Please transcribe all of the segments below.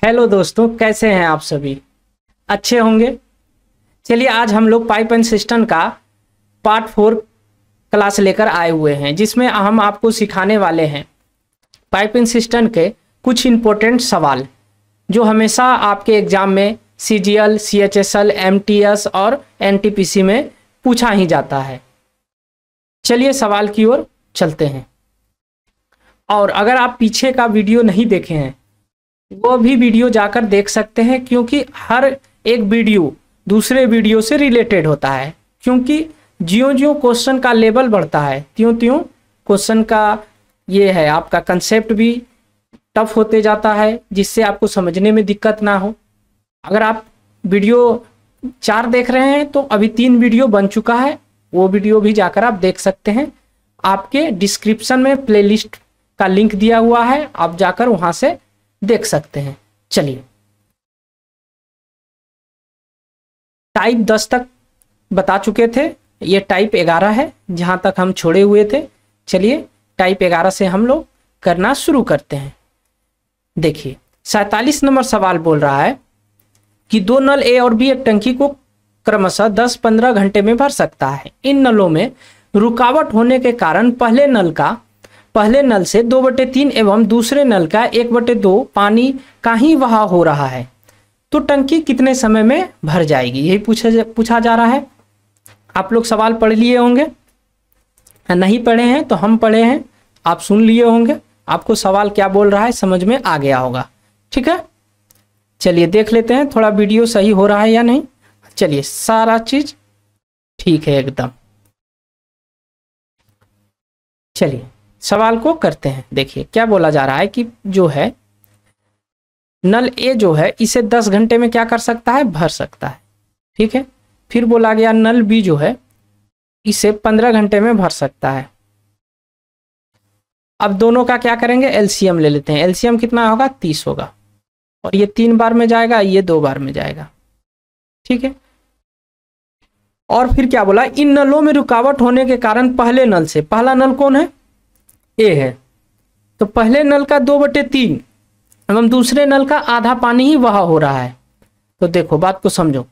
Hello दोस्तों, कैसे हैं आप सभी? अच्छे होंगे। चलिए, आज हम लोग पाइप एंड सिस्टम का पार्ट 4 क्लास लेकर आए हुए हैं, जिसमें हम आपको सिखाने वाले हैं पाइप एंड सिस्टम के कुछ इम्पोर्टेंट सवाल जो हमेशा आपके एग्जाम में CGL, CHSL, MTS और NTPC में पूछा ही जाता है। चलिए सवाल की ओर चलते हैं। और अगर आप पीछे का वीडियो नहीं देखे हैं वो भी वीडियो जाकर देख सकते हैं, क्योंकि हर एक वीडियो दूसरे वीडियो से रिलेटेड होता है। क्योंकि ज्यों-ज्यों क्वेश्चन का लेवल बढ़ता है त्यों-त्यों क्वेश्चन का ये है आपका कंसेप्ट भी टफ होते जाता है, जिससे आपको समझने में दिक्कत ना हो। अगर आप वीडियो 4 देख रहे हैं तो अभी 3 वीडियो बन चुका है, वो वीडियो भी जाकर आप देख सकते हैं। आपके डिस्क्रिप्शन में प्लेलिस्ट का लिंक दिया हुआ है, आप जाकर वहां से देख सकते हैं। चलिए, टाइप 10 तक बता चुके थे, ये टाइप 11 है जहां तक हम छोड़े हुए थे। चलिए टाइप 11 से हम लोग करना शुरू करते हैं। देखिए 47 नंबर सवाल बोल रहा है कि 2 नल A और B एक टंकी को क्रमशः 10-15 घंटे में भर सकता है। इन नलों में रुकावट होने के कारण पहले नल से 2/3 एवं दूसरे नल का 1/2 पानी का ही बहाव हो रहा है, तो टंकी कितने समय में भर जाएगी? यही पूछा जा रहा है। आप लोग सवाल पढ़ लिए होंगे, नहीं पढ़े हैं तो हम पढ़े हैं, आप सुन लिए होंगे। आपको सवाल क्या बोल रहा है समझ में आ गया होगा। ठीक है, चलिए देख लेते हैं थोड़ा वीडियो सही हो रहा है या नहीं। चलिए, सारा चीज ठीक है एकदम। चलिए सवाल को करते हैं। देखिए क्या बोला जा रहा है कि जो है नल A जो है इसे 10 घंटे में क्या कर सकता है? भर सकता है। ठीक है, फिर बोला गया नल B जो है इसे 15 घंटे में भर सकता है। अब दोनों का क्या करेंगे? LCM ले लेते हैं। LCM कितना होगा? 30 होगा, और ये 3 बार में जाएगा, ये 2 बार में जाएगा। ठीक है, और फिर क्या बोला? इन नलों में रुकावट होने के कारण पहले नल से, पहला नल कौन है? A है, तो पहले नल का 2/3 एवं दूसरे नल का आधा पानी ही वहा हो रहा है। तो देखो बात को समझो,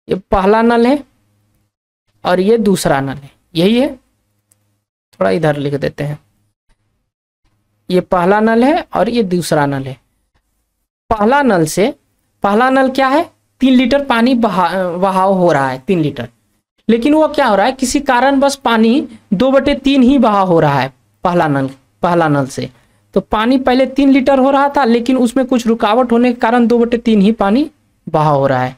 ये पहला नल है और ये दूसरा नल है, यही है। थोड़ा इधर लिख देते हैं, ये पहला नल है और ये दूसरा नल है। पहला नल क्या है? 3 लीटर पानी बहाव हो रहा है, 3 लीटर। लेकिन वो क्या हो रहा है? किसी कारण बस पानी 2/3 ही बहाव हो रहा है पहला नल से। तो पानी पहले 3 लीटर हो रहा था, लेकिन उसमें कुछ रुकावट होने के कारण 2/3 ही पानी बहाव हो रहा है।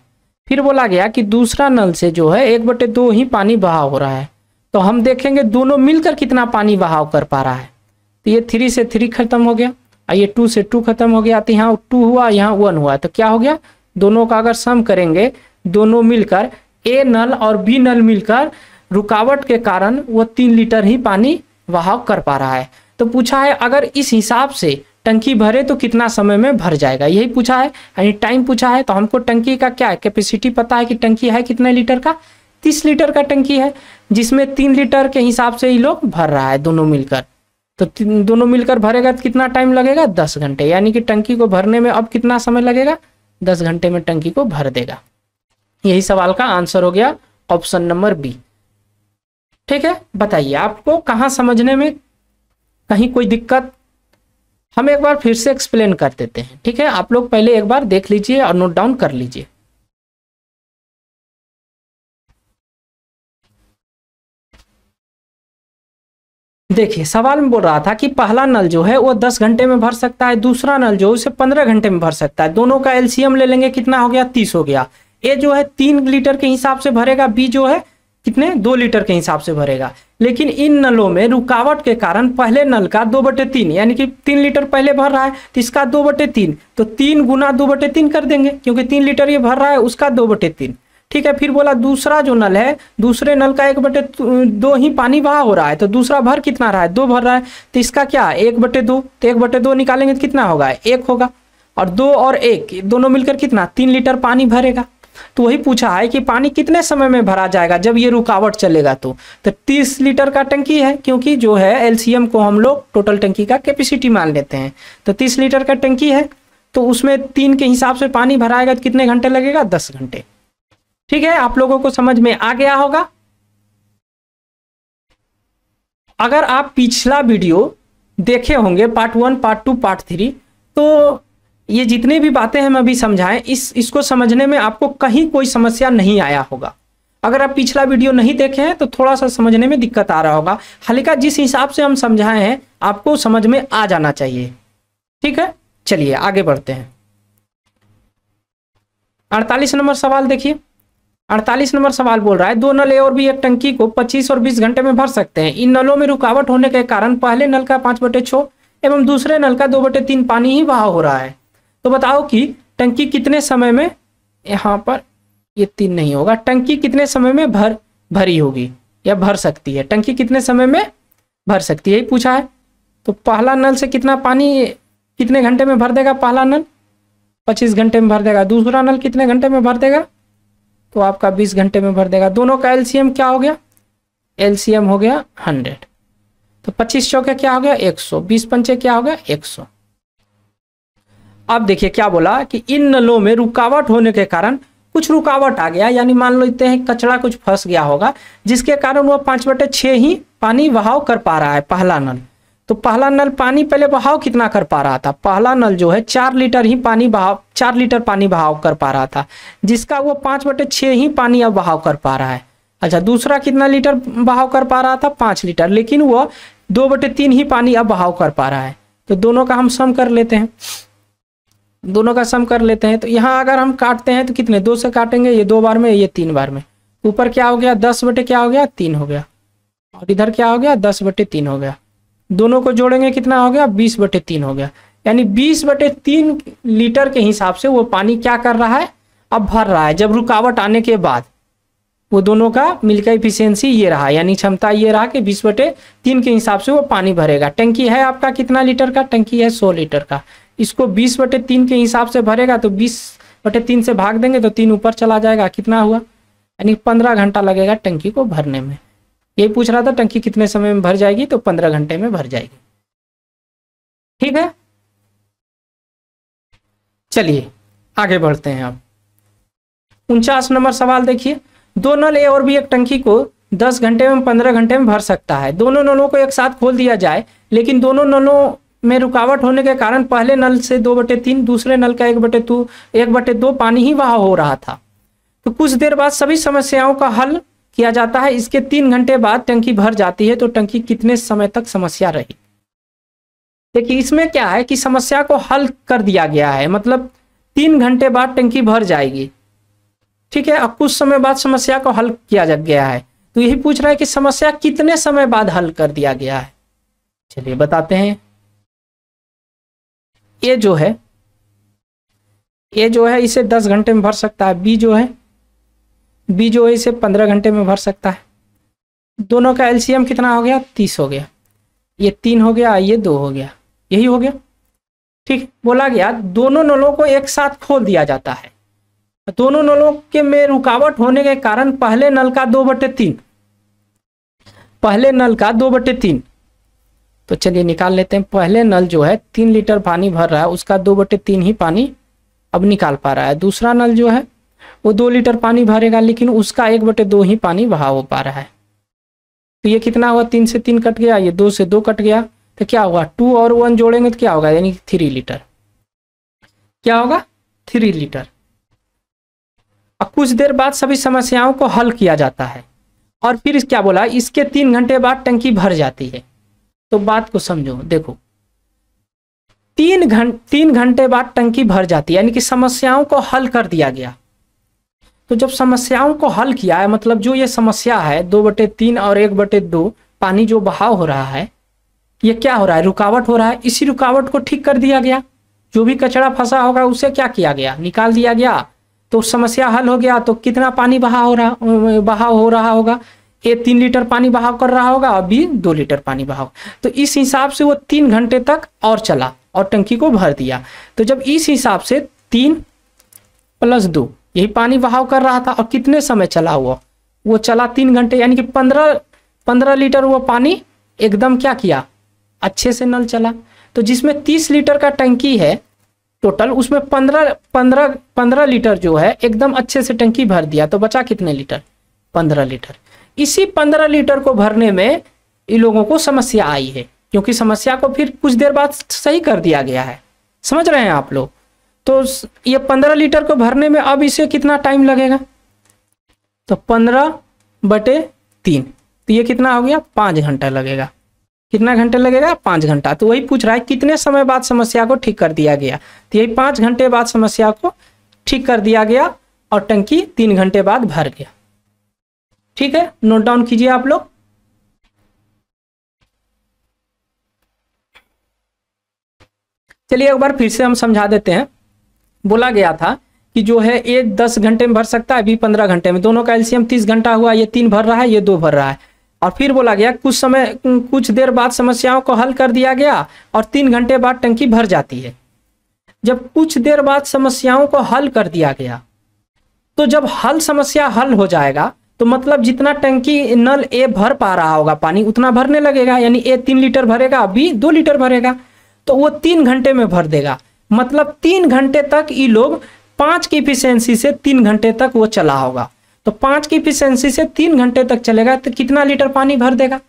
फिर बोला गया कि दूसरा नल से जो है 1/2 ही पानी बहाव हो रहा है। तो हम देखेंगे दोनों मिलकर कितना पानी बहाव कर पा रहा है। तो ये 3 से 3 खत्म हो गया, और ये 2 से 2 खत्म हो गया। तो यहाँ 2 हुआ, यहाँ 1 हुआ, तो क्या हो गया? दोनों का अगर सम करेंगे, दोनों मिलकर A नल और B नल मिलकर रुकावट के कारण वो 3 लीटर ही पानी बहाव कर पा रहा है। तो पूछा है अगर इस हिसाब से टंकी भरे तो कितना समय में भर जाएगा, यही पूछा है। यानी टाइम पूछा है, तो हमको टंकी का क्या है? कैपेसिटी पता है कि टंकी है कितने लीटर का? 30 लीटर का टंकी है, जिसमें 3 लीटर के हिसाब से ही लोग भर रहा है दोनों मिलकर। तो दोनों मिलकर भरेगा तो कितना टाइम लगेगा? 10 घंटे। यानी कि टंकी को भरने में अब कितना समय लगेगा? 10 घंटे में टंकी को भर देगा। यही सवाल का आंसर हो गया, ऑप्शन नंबर B। ठीक है, बताइए आपको कहाँ समझने में कहीं कोई दिक्कत? हम एक बार फिर से एक्सप्लेन कर देते हैं। ठीक है, आप लोग पहले एक बार देख लीजिए और नोट डाउन कर लीजिए। देखिए सवाल में बोल रहा था कि पहला नल जो है वो 10 घंटे में भर सकता है, दूसरा नल जो है उसे 15 घंटे में भर सकता है। दोनों का LCM ले लेंगे, कितना हो गया? 30 हो गया। A जो है 3 लीटर के हिसाब से भरेगा, B जो है कितने? 2 लीटर के हिसाब से भरेगा। लेकिन इन नलों में रुकावट के कारण पहले नल का 2/3, यानी कि 3 लीटर पहले भर रहा है, तो इसका 2/3, तो 3 गुना 2/3 कर देंगे, क्योंकि 3 लीटर ये भर रहा है, उसका 2/3। ठीक है, फिर बोला दूसरा जो नल है, दूसरे नल का 1/2 ही पानी बहा हो रहा है, तो दूसरा भर कितना रहा है? 2 भर रहा है, तो इसका क्या? 1/2। तो 1/2 निकालेंगे तो कितना होगा? 1 होगा, और 2 और 1 दोनों मिलकर कितना? 3 लीटर पानी भरेगा। तो वही पूछा है कि पानी कितने समय में भरा जाएगा जब ये रुकावट चलेगा। तो 30 लीटर का टंकी है, क्योंकि जो है LCM को हम लोग टोटल टंकी का कैपेसिटी मान लेते हैं। तो 30 लीटर का टंकी है, तो उसमें 3 के हिसाब से पानी भराएगा तो कितने घंटे लगेगा? 10 घंटे। ठीक है, आप लोगों को समझ में आ गया होगा। अगर आप पिछला वीडियो देखे होंगे पार्ट 1, पार्ट 2, पार्ट 3, तो ये जितने भी बातें हम अभी समझाएं इसको समझने में आपको कहीं कोई समस्या नहीं आया होगा। अगर आप पिछला वीडियो नहीं देखे हैं तो थोड़ा सा समझने में दिक्कत आ रहा होगा। हल्का जिस हिसाब से हम समझाए हैं आपको समझ में आ जाना चाहिए। ठीक है, चलिए आगे बढ़ते हैं। 48 नंबर सवाल देखिए। 48 नंबर सवाल बोल रहा है 2 नल ए और बी एक टंकी को 25 और 20 घंटे में भर सकते हैं। इन नलों में रुकावट होने के कारण पहले नल का 5/6 एवं दूसरे नल का 2/3 पानी ही बहाव हो रहा है। तो बताओ कि टंकी कितने समय में, यहाँ पर ये 3 नहीं होगा, टंकी कितने समय में भरी होगी या भर सकती है? टंकी कितने समय में भर सकती है, यही पूछा है। तो पहला नल से कितना पानी कितने घंटे में भर देगा? पहला नल 25 घंटे में भर देगा। दूसरा नल कितने घंटे में भर देगा? तो आपका 20 घंटे में भर देगा। दोनों का एलसीएम क्या हो गया? एलसीएम हो गया 100। तो 25 चौके क्या हो गया? 100। 20 पंचे क्या हो गया? 100। अब देखिए क्या बोला कि इन नलों में रुकावट होने के कारण कुछ रुकावट आ गया, यानी मान लेते हैं कचरा कुछ फंस गया होगा जिसके कारण वह 5/6 ही पानी बहाव कर पा रहा है पहला नल। तो पहला नल पानी पहले बहाव कितना कर पा रहा था? पहला नल जो है 4 लीटर ही पानी बहाव 4 लीटर पानी बहाव कर पा रहा था, जिसका वो 5/6 ही पानी अब बहाव कर पा रहा है। अच्छा, दूसरा कितना लीटर बहाव कर पा रहा था? 5 लीटर, लेकिन वो 2/3 ही पानी अब बहाव कर पा रहा है। तो दोनों का हम सम कर लेते हैं, दोनों का सम कर लेते हैं। तो यहाँ अगर हम काटते हैं तो कितने? 2 से काटेंगे, ये 2 बार में, ये 3 बार में। ऊपर क्या हो गया? 10/3 हो गया, और इधर क्या हो गया? 10/3 हो गया। दोनों को जोड़ेंगे कितना हो गया? 20/3 हो गया। यानी 20/3 लीटर के हिसाब से वो पानी क्या कर रहा है? अब भर रहा है। जब रुकावट आने के बाद वो दोनों का मिलकर इफिशियंसी ये रहा, यानी क्षमता ये रहा कि 20/3 के हिसाब से वो पानी भरेगा। टंकी है आपका कितना लीटर का? टंकी है 100 लीटर का। इसको 20/3 के हिसाब से भरेगा तो 20/3 से भाग देंगे तो 3 ऊपर चला जाएगा। कितना हुआ? यानी 15 घंटा लगेगा टंकी को भरने में। यही पूछ रहा था टंकी कितने समय में भर जाएगी, तो 15 घंटे में भर जाएगी। ठीक है, चलिए आगे बढ़ते हैं। अब 49 नंबर सवाल देखिए। 2 नल ए और बी एक टंकी को 10 घंटे में 15 घंटे में भर सकता है। दोनों नलों को एक साथ खोल दिया जाए, लेकिन दोनों नलों में रुकावट होने के कारण पहले नल से 2/3, दूसरे नल का 1/2 पानी ही बहाव हो रहा था। तो कुछ देर बाद सभी समस्याओं का हल किया जाता है। इसके 3 घंटे बाद टंकी भर जाती है। तो टंकी कितने समय तक समस्या रही? देखिए इसमें क्या है कि समस्या को हल कर दिया गया है, मतलब 3 घंटे बाद टंकी भर जाएगी। ठीक है, अब कुछ समय बाद समस्या को हल किया गया है। तो यही पूछ रहा है कि समस्या कितने समय बाद हल कर दिया गया है। चलिए बताते हैं। ए जो है इसे 10 घंटे में भर सकता है। बी जो है इसे 15 घंटे में भर सकता है। दोनों का एलसीएम कितना हो गया? 30 हो गया। ये 3 हो गया, ये 2 हो गया, यही हो गया। ठीक, बोला गया दोनों नलों को एक साथ खोल दिया जाता है। दोनों नलों के में रुकावट होने के कारण पहले नल का 2/3, तो चलिए निकाल लेते हैं। पहले नल जो है 3 लीटर पानी भर रहा है, उसका 2/3 ही पानी अब निकाल पा रहा है। दूसरा नल जो है वो 2 लीटर पानी भरेगा, लेकिन उसका 1/2 ही पानी बहाव हो पा रहा है। तो ये कितना हुआ? 3 से 3 कट गया, ये 2 से 2 कट गया, तो क्या हुआ? 2 और 1 जोड़ेंगे तो क्या होगा? यानी 3 लीटर। क्या होगा? 3 लीटर। अब कुछ देर बाद सभी समस्याओं को हल किया जाता है, और फिर क्या बोला? इसके 3 घंटे बाद टंकी भर जाती है। तो बात को समझो, देखो 3 घंटे बाद टंकी भर जाती है, यानी कि समस्याओं को हल कर दिया गया। तो जब समस्याओं को हल किया है, मतलब जो ये समस्या है 2/3 और 1/2 पानी जो बहाव हो रहा है, ये क्या हो रहा है? रुकावट हो रहा है। इसी रुकावट को ठीक कर दिया गया। जो भी कचरा फंसा होगा उसे क्या किया गया? निकाल दिया गया। तो समस्या हल हो गया। तो कितना पानी बहाव हो रहा होगा? ये 3 लीटर पानी बहाव कर रहा होगा, अभी 2 लीटर पानी बहाव। तो इस हिसाब से वो 3 घंटे तक और चला और टंकी को भर दिया। तो जब इस हिसाब से 3 + 2 यही पानी बहाव कर रहा था, और कितने समय चला हुआ? वो चला 3 घंटे, यानी कि 15 लीटर वो पानी एकदम क्या किया? अच्छे से नल चला। तो जिसमें 30 लीटर का टंकी है, टोटल, उसमें 15 लीटर जो है एकदम अच्छे से टंकी भर दिया, तो बचा कितने लीटर? 15 लीटर। इसी 15 लीटर को भरने में इन लोगों को समस्या आई है, क्योंकि समस्या को फिर कुछ देर बाद सही कर दिया गया है। समझ रहे हैं आप लोग? तो ये 15 लीटर को भरने में अब इसे कितना टाइम लगेगा? तो 15/3, तो ये कितना हो गया? 5 घंटा लगेगा। कितना घंटे लगेगा? 5 घंटा। तो वही पूछ रहा है कितने समय बाद समस्या को ठीक कर दिया गया। तो यही 5 घंटे बाद समस्या को ठीक कर दिया गया और टंकी 3 घंटे बाद भर गया। ठीक है, नोट डाउन कीजिए आप लोग। चलिए एक बार फिर से हम समझा देते हैं। बोला गया था कि जो है ये 10 घंटे में भर सकता है, अभी 15 घंटे में, दोनों का एलसीएम 30 घंटा हुआ। ये 3 भर रहा है, ये 2 भर रहा है। और फिर बोला गया कुछ देर बाद समस्याओं को हल कर दिया गया और 3 घंटे बाद टंकी भर जाती है। जब कुछ देर बाद समस्याओं को हल कर दिया गया, तो जब समस्या हल हो जाएगा तो मतलब जितना टंकी नल ए भर पा रहा होगा पानी उतना भरने लगेगा। यानी ए 3 लीटर भरेगा, बी 2 लीटर भरेगा, तो वो 3 घंटे में भर देगा। मतलब 3 घंटे तक ये लोग 5 की इफिशियंसी से 3 घंटे तक वो चला होगा। तो 5 की इफिशियंसी से 3 घंटे तक चलेगा तो कितना लीटर पानी भर देगा?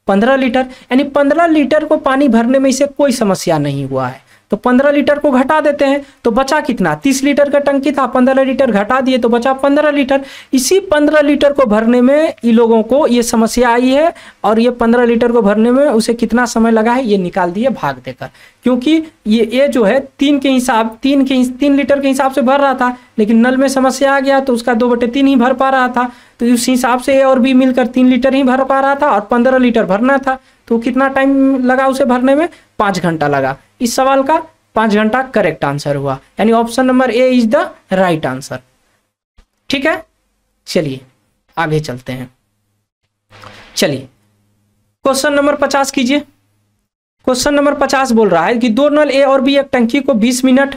15 लीटर। यानी 15 लीटर को पानी भरने में इसे कोई समस्या नहीं हुआ है। तो 15 लीटर को घटा देते हैं तो बचा कितना? 30 लीटर का टंकी था, 15 लीटर घटा दिए तो बचा 15 लीटर। इसी 15 लीटर को भरने में इन लोगों को ये समस्या आई है और ये 15 लीटर को भरने में उसे कितना समय लगा है ये निकाल दिए भाग देकर। क्योंकि ये जो है 3 लीटर के हिसाब से भर रहा था, लेकिन नल में समस्या आ गया तो उसका 2/3 ही भर पा रहा था। तो उस हिसाब से ए और बी मिलकर 3 लीटर ही भर पा रहा था और 15 लीटर भरना था। तो कितना टाइम लगा उसे भरने में? 5 घंटा लगा। इस सवाल का 5 घंटा करेक्ट आंसर हुआ। यानी option number A is the right answer. ठीक है, चलिए आगे चलते हैं। चलिए क्वेश्चन नंबर 50 कीजिए। क्वेश्चन नंबर 50 बोल रहा है कि 2 नल ए और बी एक टंकी को 20 मिनट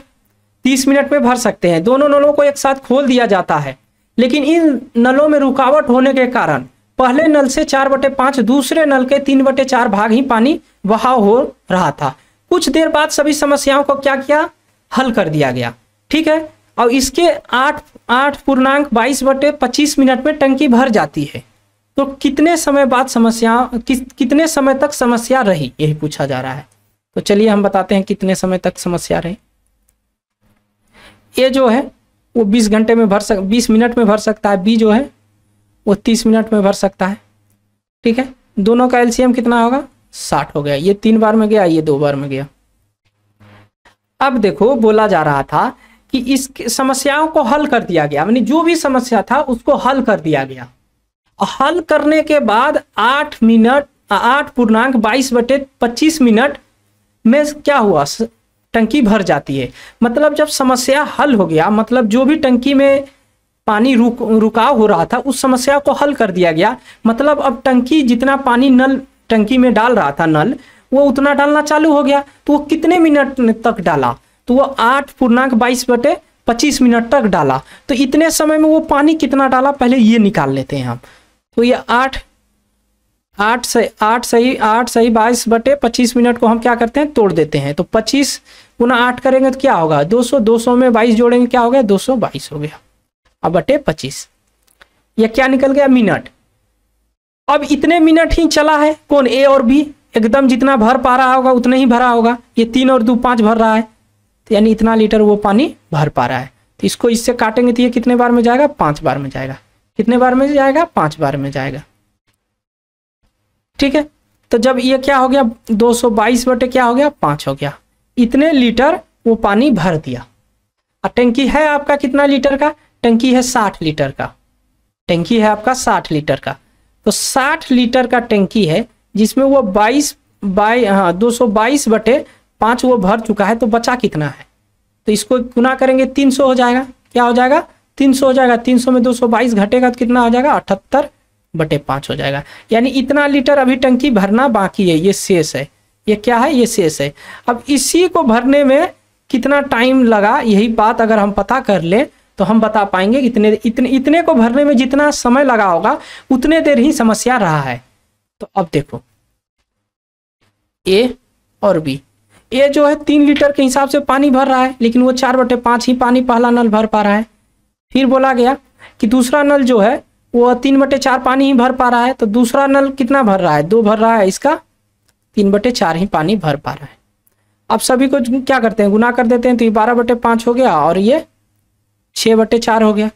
30 मिनट में भर सकते हैं। दोनों नलों को एक साथ खोल दिया जाता है, लेकिन इन नलों में रुकावट होने के कारण पहले नल से 4/5, दूसरे नल के 3/4 भाग ही पानी बहाव हो रहा था। कुछ देर बाद सभी समस्याओं को क्या किया? हल कर दिया गया। ठीक है, और इसके 8.22/25 मिनट में टंकी भर जाती है। तो कितने समय बाद कितने समय तक समस्या रही, यही पूछा जा रहा है। तो चलिए हम बताते हैं कितने समय तक समस्या रही। ये जो है वो 20 मिनट में भर सकता है, बी जो है वो 30 मिनट में भर सकता है। ठीक है, दोनों का एलसीएम कितना होगा? 60 हो गया। ये 3 बार में गया, ये 2 बार में गया। अब देखो बोला जा रहा था कि इस समस्याओं को हल कर दिया गया, यानी जो भी समस्या था उसको हल कर दिया गया। हल करने के बाद 8.22/25 मिनट में क्या हुआ? टंकी भर जाती है। मतलब जब समस्या हल हो गया, मतलब जो भी टंकी में पानी रुकाव हो रहा था उस समस्या को हल कर दिया गया। मतलब अब टंकी जितना पानी नल टंकी में डाल रहा था नल, वो उतना डालना चालू हो गया। तो वो कितने मिनट तक डाला? तो वो 8.22/25 मिनट तक डाला। तो इतने समय में वो पानी कितना डाला पहले ये निकाल लेते हैं हम। तो ये 8 सही 22/25 मिनट को हम क्या करते हैं? तोड़ देते हैं। तो 25 गुना 8 करेंगे तो क्या होगा? 200 में 22 जोड़ेंगे क्या हो गया? 222 हो गया। अब बटे 25, यह क्या निकल गया? मिनट। अब इतने मिनट ही चला है। कौन? ए और बी एकदम जितना भर पा रहा होगा उतने ही भरा होगा। ये 3 और 2 5 भर रहा है, तो यानी इतना लीटर वो पानी भर पा रहा है। तो इसको इससे काटेंगे तो ये कितने बार में जाएगा? 5 बार में जाएगा। कितने बार में जाएगा? 5 बार में जाएगा। ठीक है, तो जब ये क्या हो गया? 222 बटे क्या हो गया? 5 हो गया। इतने लीटर वो पानी भर दिया। और टंकी है आपका कितना लीटर का? टंकी है 60 लीटर का। टंकी है आपका 60 लीटर का। तो 60 लीटर का टंकी है जिसमें वो 222/5 वो भर चुका है। तो बचा कितना है? तो इसको गुना करेंगे 300 हो जाएगा। क्या हो जाएगा? 300 हो जाएगा। 300 में 222 घटेगा तो कितना हो जाएगा? 78/5 हो जाएगा। यानी इतना लीटर अभी टंकी भरना बाकी है, ये शेष है। ये क्या है? ये शेष है। अब इसी को भरने में कितना टाइम लगा, यही बात अगर हम पता कर ले तो हम बता पाएंगे इतने को भरने में जितना समय लगा होगा उतने देर ही समस्या रहा है। तो अब देखो ए और बी, ये जो है 3 लीटर के हिसाब से पानी भर रहा है, लेकिन वो 4/5 ही पानी पहला नल भर पा रहा है। फिर बोला गया कि दूसरा नल जो है वो 3/4 पानी ही भर पा रहा है, तो दूसरा नल कितना भर रहा है, 2 भर रहा है, इसका 3/4 ही पानी भर पा रहा है। अब सभी को क्या करते हैं, गुना कर देते हैं, तो ये 12/5 हो गया और ये 6/4 हो गया,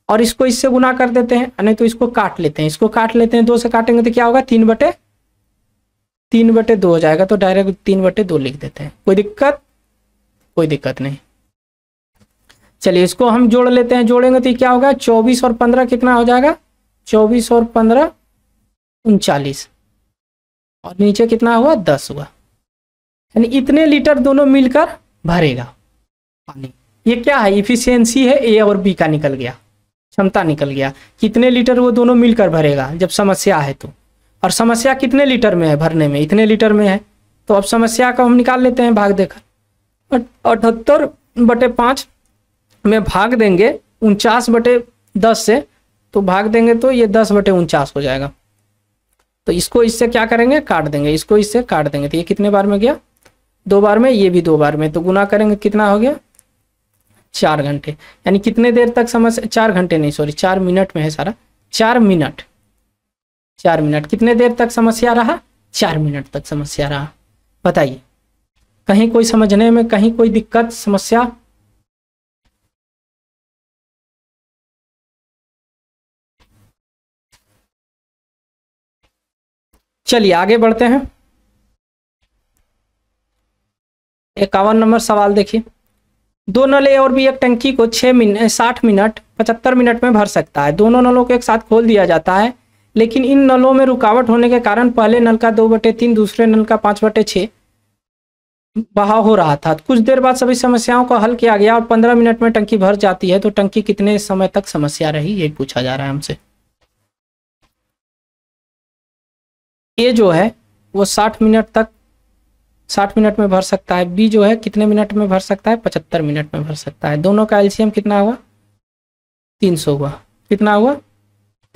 और इसको इससे गुना कर देते हैं, नहीं तो इसको काट लेते हैं, इसको काट लेते हैं, 2 से काटेंगे तो क्या होगा, 3/2 हो जाएगा, तो डायरेक्ट 3/2 लिख देते हैं। कोई दिक्कत, कोई दिक्कत नहीं। चलिए इसको हम जोड़ लेते हैं, जोड़ेंगे तो क्या होगा, 24 और 15 कितना हो जाएगा, 24 और 15 39, और नीचे कितना हुआ, 10 हुआ, यानी इतने लीटर दोनों मिलकर भरेगा पानी। ये क्या है, इफिशियंसी है, ए और बी का निकल गया, क्षमता निकल गया, कितने लीटर वो दोनों मिलकर भरेगा जब समस्या है तो। और समस्या कितने लीटर में है भरने में, इतने लीटर में है, तो अब समस्या का हम निकाल लेते हैं भाग देकर। 78/5 में भाग देंगे 49/10 से, तो भाग देंगे तो ये 10/49 हो जाएगा। तो इसको इससे क्या करेंगे, काट देंगे, इसको इससे काट देंगे, तो ये कितने बार में गया, 2 बार में, ये भी 2 बार में, तो गुना करेंगे कितना हो गया, 4 घंटे। यानी कितने देर तक समस्या, 4 घंटे नहीं सॉरी 4 मिनट में है सारा, 4 मिनट, 4 मिनट, कितने देर तक समस्या रहा, 4 मिनट तक समस्या रहा। बताइए कहीं कोई समझने में कहीं कोई दिक्कत, समस्या? चलिए आगे बढ़ते हैं। 51 नंबर सवाल देखिए, 2 नल ए और बी एक टंकी को 60 मिनट 75 मिनट में भर सकता है। दोनों नलों को एक साथ खोल दिया जाता है, लेकिन इन नलों में रुकावट होने के कारण पहले नल का 2/3, दूसरे नल का 5/6 बहाव हो रहा था। कुछ देर बाद सभी समस्याओं को हल किया गया और 15 मिनट में टंकी भर जाती है, तो टंकी कितने समय तक समस्या रही, ये पूछा जा रहा है हमसे। ए जो है वो 60 मिनट तक, 60 मिनट में भर सकता है। बी जो है कितने मिनट में भर सकता है, 75 मिनट में भर सकता है। दोनों का एलसीएम कितना हुआ, 300 हुआ, कितना हुआ,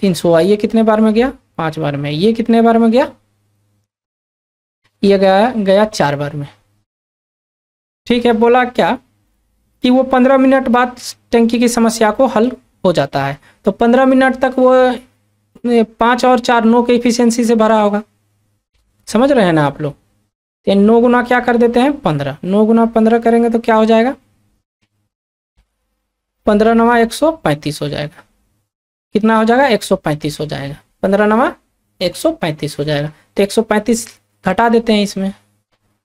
300 हुआ। ये कितने बार में गया, 5 बार में। ये कितने बार में गया, ये गया 4 बार में। ठीक है, बोला क्या कि वो 15 मिनट बाद टंकी की समस्या को हल हो जाता है, तो 15 मिनट तक वो 5 और 4 9 के इफिशियंसी से भरा होगा। समझ रहे हैं ना आप लोग, तो 9 गुना क्या कर देते हैं, 15, 9 गुना 15 करेंगे तो क्या हो जाएगा, 15 नवा 135 हो जाएगा। कितना हो जाएगा, 135 हो जाएगा, 15 नवा 135 हो जाएगा। तो 135 घटा देते हैं इसमें,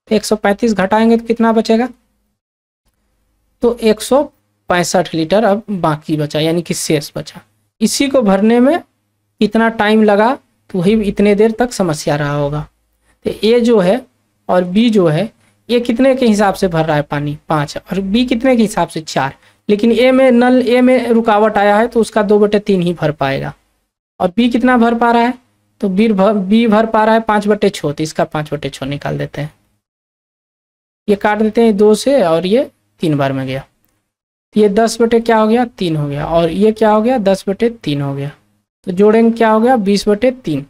135 घटाएंगे तो कितना बचेगा, तो 165 लीटर अब बाकी बचा, यानी कि शेष बचा। इसी को भरने में इतना टाइम लगा, तो वही इतने देर तक समस्या रहा होगा। तो ए जो है और बी जो है, ये कितने के हिसाब से भर रहा है पानी, 5, और बी कितने के हिसाब से 4, लेकिन ए में नल ए में रुकावट आया है, तो उसका 2/3 ही भर पाएगा। और बी कितना भर पा रहा है, तो बी भर पा रहा है 5/6, तो इसका 5/6 निकाल देते हैं। ये काट देते हैं 2 से, और ये 3 बार में गया, तो ये 10 क्या हो गया, 3 हो गया, और ये क्या हो गया, 10/3 हो गया। तो जोड़ेंगे क्या हो गया, 20/3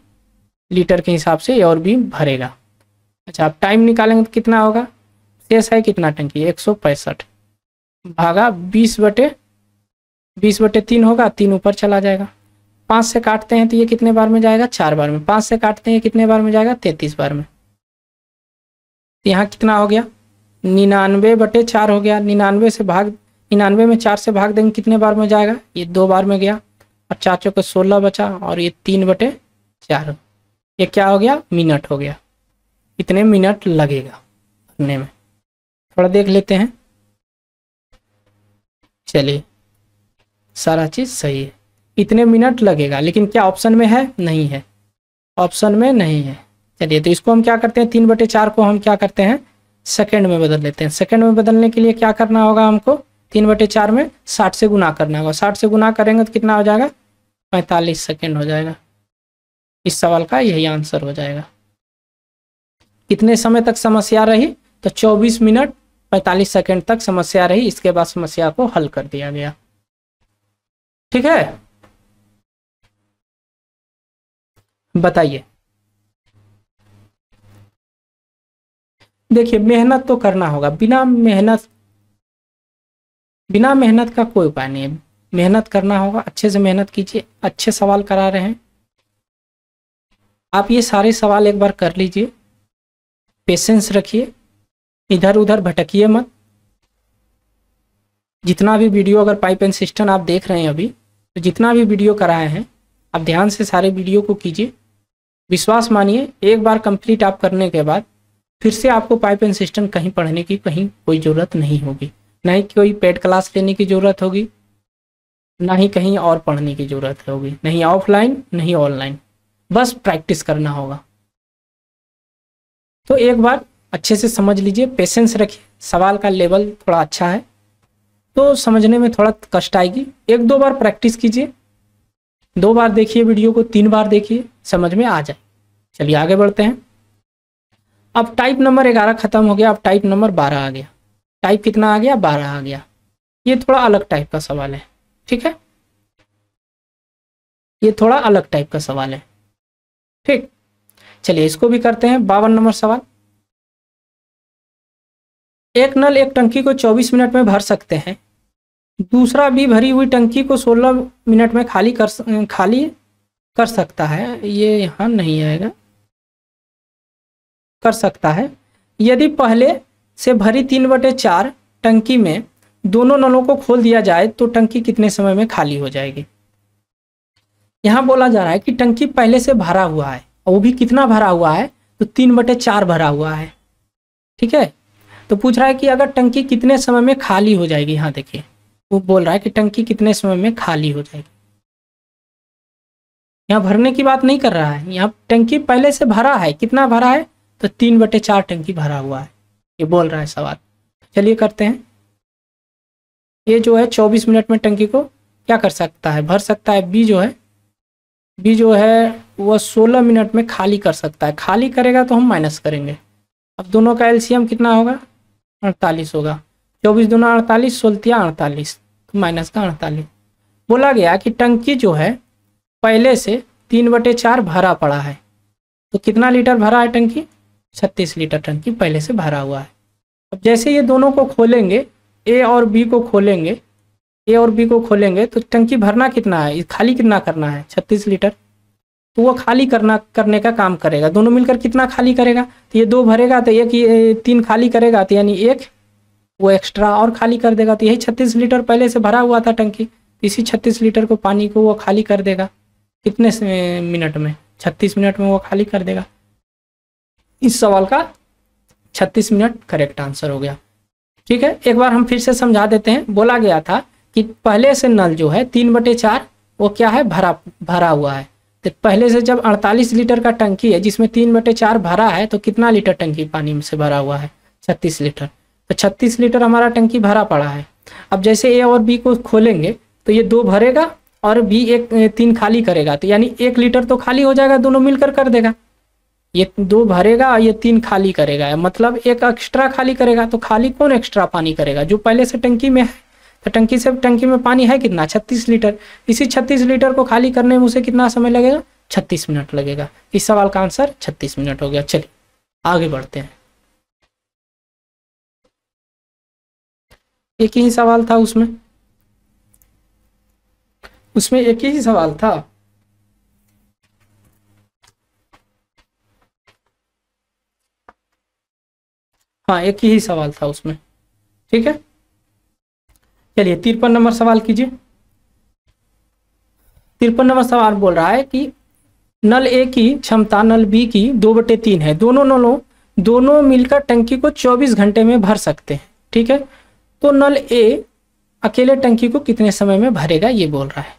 लीटर के हिसाब से ए और बी भरेगा। अच्छा, अब टाइम निकालेंगे तो कितना होगा, शेष है कितना टंकी, 165 भागा 20/3 होगा, 3 ऊपर चला जाएगा। 5 से काटते हैं तो ये कितने बार में जाएगा, 4 बार में। 5 से काटते हैं कितने बार में जाएगा, 33 बार में। तो यहाँ कितना हो गया, 99/4 हो गया। 99 में 4 से भाग देंगे कितने बार में जाएगा, ये 2 बार में गया, और 4 चौके 16 बचा, और ये 3/4, ये क्या हो गया, मिनट हो गया। इतने मिनट लगेगा भरने में, थोड़ा देख लेते हैं। चलिए सारा चीज़ सही है, इतने मिनट लगेगा, लेकिन क्या ऑप्शन में है, नहीं है, ऑप्शन में नहीं है। चलिए तो इसको हम क्या करते हैं, 3/4 को हम क्या करते हैं, सेकंड में बदल लेते हैं। सेकंड में बदलने के लिए क्या करना होगा हमको, 3/4 में 60 से गुना करना होगा। 60 से गुना करेंगे तो कितना हो जाएगा, 45 सेकेंड हो जाएगा। इस सवाल का यही आंसर हो जाएगा। कितने समय तक समस्या रही, तो 24 मिनट 45 सेकेंड तक समस्या रही। इसके बाद समस्या को हल कर दिया गया। ठीक है, बताइए। देखिए मेहनत तो करना होगा, बिना मेहनत का कोई उपाय नहीं है। मेहनत करना होगा, अच्छे से मेहनत कीजिए। अच्छे सवाल करा रहे हैं आप, ये सारे सवाल एक बार कर लीजिए, पेशेंस रखिए, इधर उधर भटकिए मत। जितना भी वीडियो अगर पाइप एंड सिस्टम आप देख रहे हैं अभी, तो जितना भी वीडियो कराए हैं आप ध्यान से सारे वीडियो को कीजिए। विश्वास मानिए, एक बार कंप्लीट आप करने के बाद फिर से आपको पाइप एंड सिस्टम कहीं पढ़ने की कहीं कोई ज़रूरत नहीं होगी, ना ही कोई पेड क्लास लेने की ज़रूरत होगी, ना ही कहीं और पढ़ने की ज़रूरत होगी, नहीं ऑफलाइन नहीं ऑनलाइन, बस प्रैक्टिस करना होगा। तो एक बार अच्छे से समझ लीजिए, पेशेंस रखिए। सवाल का लेवल थोड़ा अच्छा है तो समझने में थोड़ा कष्ट आएगी। एक दो बार प्रैक्टिस कीजिए, 2 बार देखिए वीडियो को, 3 बार देखिए, समझ में आ जाए। चलिए आगे बढ़ते हैं। अब टाइप नंबर 11 खत्म हो गया, अब टाइप नंबर 12 आ गया। टाइप कितना आ गया? 12 आ गया। ये थोड़ा अलग टाइप का सवाल है, ठीक है, ये थोड़ा अलग टाइप का सवाल है, ठीक। चलिए इसको भी करते हैं। 52 नंबर सवाल। एक नल एक टंकी को 24 मिनट में भर सकते हैं, दूसरा भी भरी हुई टंकी को 16 मिनट में खाली कर सकता है। ये यहाँ नहीं आएगा, कर सकता है। यदि पहले से भरी 3/4 टंकी में दोनों नलों को खोल दिया जाए तो टंकी कितने समय में खाली हो जाएगी। यहाँ बोला जा रहा है कि टंकी पहले से भरा हुआ है, और वो भी कितना भरा हुआ है? तो 3/4 भरा हुआ है, ठीक है। तो पूछ रहा है कि अगर टंकी कितने समय में खाली हो जाएगी। यहाँ देखिए वो बोल रहा है कि टंकी कितने समय में खाली हो जाएगी। यहाँ भरने की बात नहीं कर रहा है, यहाँ टंकी पहले से भरा है। कितना भरा है? तो 3/4 टंकी भरा हुआ है, ये बोल रहा है सवाल। चलिए करते हैं। ये जो है 24 मिनट में टंकी को क्या कर सकता है? भर सकता है। बी जो है वह 16 मिनट में खाली कर सकता है। खाली करेगा तो हम माइनस करेंगे। अब दोनों का एलसीएम कितना होगा? 48 होगा। 24 दूना 48, 16 48, तो माइनस का 48। बोला गया कि टंकी जो है पहले से 3/4 भरा पड़ा है, तो कितना लीटर भरा है टंकी? 36 लीटर टंकी पहले से भरा हुआ है। अब जैसे ये दोनों को खोलेंगे, ए और बी को खोलेंगे, तो टंकी भरना कितना है, खाली कितना करना है? 36 लीटर। तो वो खाली करने का काम करेगा। दोनों मिलकर कितना खाली करेगा? तो ये 2 भरेगा तो एक 3 खाली करेगा, तो यानी 1 वो एक्स्ट्रा और खाली कर देगा। तो यही 36 लीटर पहले से भरा हुआ था टंकी, इसी 36 लीटर को पानी को वो खाली कर देगा। कितने मिनट में? 36 मिनट में वो खाली कर देगा। इस सवाल का 36 मिनट करेक्ट आंसर हो गया, ठीक है। एक बार हम फिर से समझा देते हैं। बोला गया था कि पहले से नल जो है 3/4 वो क्या है? भरा हुआ है। तो पहले से जब 48 लीटर का टंकी है जिसमें 3/4 भरा है, तो कितना लीटर टंकी पानी से भरा हुआ है? 36 लीटर। तो 36 लीटर हमारा टंकी भरा पड़ा है। अब जैसे ए और बी को खोलेंगे तो ये 2 भरेगा और बी 3 खाली करेगा, तो यानी 1 लीटर तो खाली हो जाएगा, दोनों मिलकर कर देगा। ये 2 भरेगा और ये 3 खाली करेगा, मतलब 1 एक्स्ट्रा खाली करेगा। तो खाली कौन एक्स्ट्रा पानी करेगा? जो पहले से टंकी में है। तो टंकी में पानी है कितना? 36 लीटर। इसी 36 लीटर को खाली करने में उसे कितना समय लगेगा? 36 मिनट लगेगा। इस सवाल का आंसर 36 मिनट हो गया। चलिए आगे बढ़ते हैं। एक ही सवाल था उसमें एक ही सवाल था। हाँ एक ही सवाल था उसमें, ठीक है। चलिए 53 नंबर सवाल कीजिए। 53 नंबर सवाल बोल रहा है कि नल ए की क्षमता नल बी की 2/3 है। दोनों मिलकर टंकी को 24 घंटे में भर सकते हैं, ठीक है। तो नल ए अकेले टंकी को कितने समय में भरेगा, ये बोल रहा है।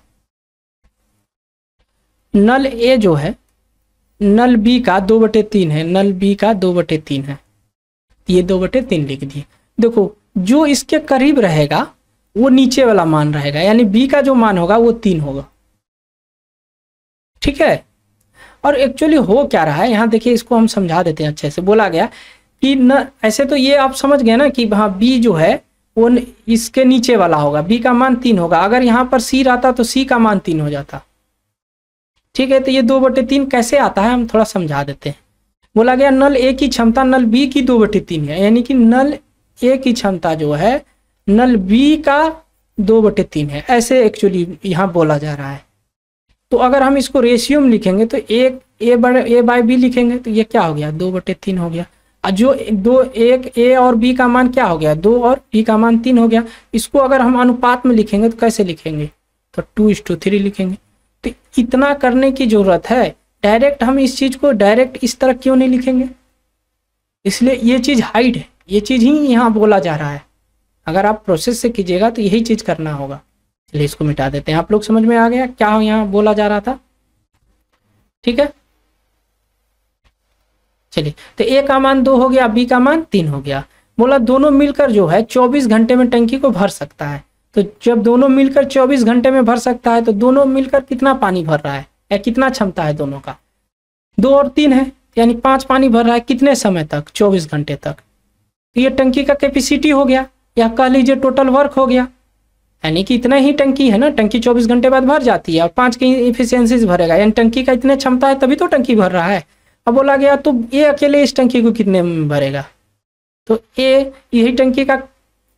नल ए जो है नल बी का 2/3 है, नल बी का 2/3 है, ये 2/3 लिख दिए। देखो जो इसके करीब रहेगा वो नीचे वाला मान रहेगा, यानी बी का जो मान होगा वो 3 होगा, ठीक है। और एक्चुअली हो क्या रहा है यहाँ देखिए, इसको हम समझा देते हैं अच्छे से। बोला गया कि न ऐसे तो ये आप समझ गए ना कि हाँ बी जो है वो इसके नीचे वाला होगा, बी का मान 3 होगा। अगर यहाँ पर सी रहता तो सी का मान 3 हो जाता, ठीक है। तो ये 2/3 कैसे आता है हम थोड़ा समझा देते हैं। बोला गया नल ए की क्षमता नल बी की 2/3 है, यानी कि नल ए की क्षमता जो है नल बी का 2/3 है, ऐसे एक्चुअली यहाँ बोला जा रहा है। तो अगर हम इसको रेशियो में लिखेंगे तो ए बाय बी लिखेंगे तो ये क्या हो गया 2/3 हो गया। और जो एक ए और बी का मान क्या हो गया 2 और बी का मान 3 हो गया। इसको अगर हम अनुपात में लिखेंगे तो कैसे लिखेंगे, तो 2:3 लिखेंगे। तो इतना करने की जरूरत है, डायरेक्ट हम इस चीज को डायरेक्ट इस तरह क्यों नहीं लिखेंगे, इसलिए ये चीज हाइड है, ये चीज ही यहाँ बोला जा रहा है। अगर आप प्रोसेस से कीजिएगा तो यही चीज करना होगा। चलिए इसको मिटा देते हैं, आप लोग समझ में आ गया क्या यहाँ बोला जा रहा था, ठीक है। चलिए तो ए का मान 2 हो गया, बी का मान 3 हो गया। बोला दोनों मिलकर जो है 24 घंटे में टंकी को भर सकता है। तो जब दोनों मिलकर 24 घंटे में भर सकता है तो दोनों मिलकर कितना पानी भर रहा है या कितना क्षमता है दोनों का, 2 और 3 है, यानी 5 पानी भर रहा है। कितने समय तक, 24 घंटे तक। तो ये टंकी का कैपेसिटी हो गया, या कह लीजिए टोटल वर्क हो गया, यानी कि इतना ही टंकी है ना, टंकी 24 घंटे बाद भर जाती है और 5 की इफिशियंसी भरेगा, यानी टंकी का इतने क्षमता है तभी तो टंकी भर रहा है। अब बोला गया तो ये अकेले इस टंकी को कितने में भरेगा, तो ए यही टंकी का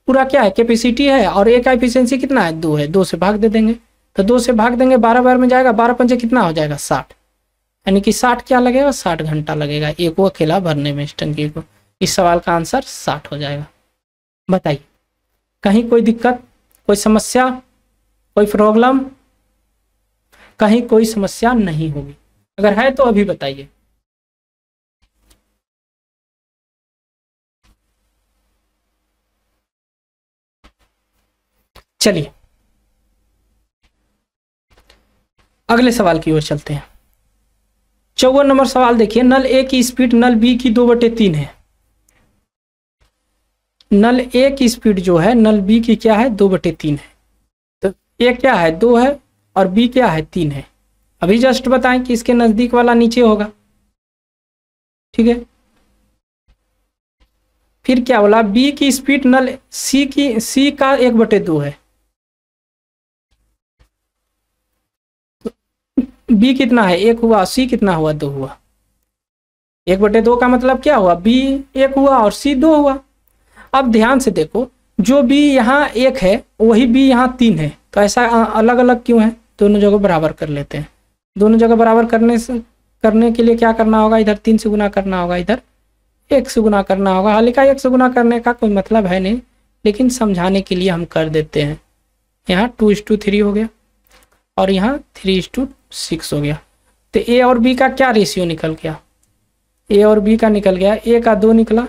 पूरा क्या है कैपेसिटी है, और ए का इफिशियंसी कितना है 2 है, 2 से भाग दे देंगे। तो 2 से भाग देंगे 12 बार में जाएगा, 12 पंचे कितना हो जाएगा 60, यानी कि 60 क्या लगेगा 60 घंटा लगेगा ए को अकेला भरने में इस टंकी को। इस सवाल का आंसर 60 हो जाएगा। बताइए कहीं कोई दिक्कत, कोई समस्या, कोई प्रॉब्लम, कहीं कोई समस्या नहीं होगी, अगर है तो अभी बताइए। चलिए अगले सवाल की ओर चलते हैं। 54 नंबर सवाल देखिए, नल ए की स्पीड नल बी की 2/3 है। नल ए की स्पीड जो है नल बी की क्या है 2/3 है। तो ए क्या है 2 है और बी क्या है 3 है। अभी जस्ट बताएं कि इसके नजदीक वाला नीचे होगा, ठीक है। फिर क्या बोला, बी की स्पीड नल सी का 1/2 है। बी कितना है 1 हुआ, सी कितना हुआ 2 हुआ। 1/2 का मतलब क्या हुआ, बी 1 हुआ और सी 2 हुआ। अब ध्यान से देखो, जो बी यहाँ 1 है वही बी यहाँ 3 है, तो ऐसा अलग अलग क्यों है, दोनों जगह बराबर कर लेते हैं। दोनों जगह बराबर करने के लिए क्या करना होगा, इधर 3 से गुना करना होगा, इधर 1 से गुना करना होगा। हालांकि 1 से गुना करने का कोई मतलब है नहीं, लेकिन समझाने के लिए हम कर देते हैं। यहाँ 2:3 हो गया और यहाँ 3:6 हो गया। तो ए और बी का क्या रेशियो निकल गया, ए और बी का निकल गया, ए का 2 निकला,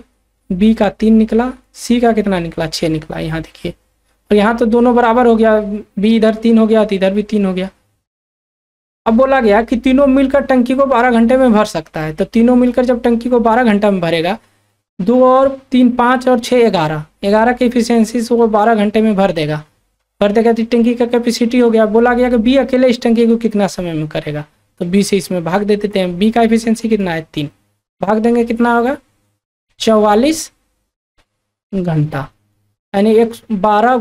बी का 3 निकला, सी का कितना निकला 6 निकला। यहाँ देखिए, और यहाँ तो दोनों बराबर हो गया, बी इधर 3 हो गया तो इधर भी 3 हो गया। अब बोला गया कि तीनों मिलकर टंकी को 12 घंटे में भर सकता है। तो तीनों मिलकर जब टंकी को 12 घंटा में भरेगा, 2 और 3 5 और 6 11 की इफिशियंसी से वो 12 घंटे में भर देगा तो टंकी का कैपेसिटी हो गया। बोला गया कि बी अकेले इस टंकी को कितना समय में करेगा, तो बी से इसमें भाग दे देते हैं। बी का इफिशियंसी कितना है 3, भाग देंगे कितना होगा 44 घंटा, यानी 11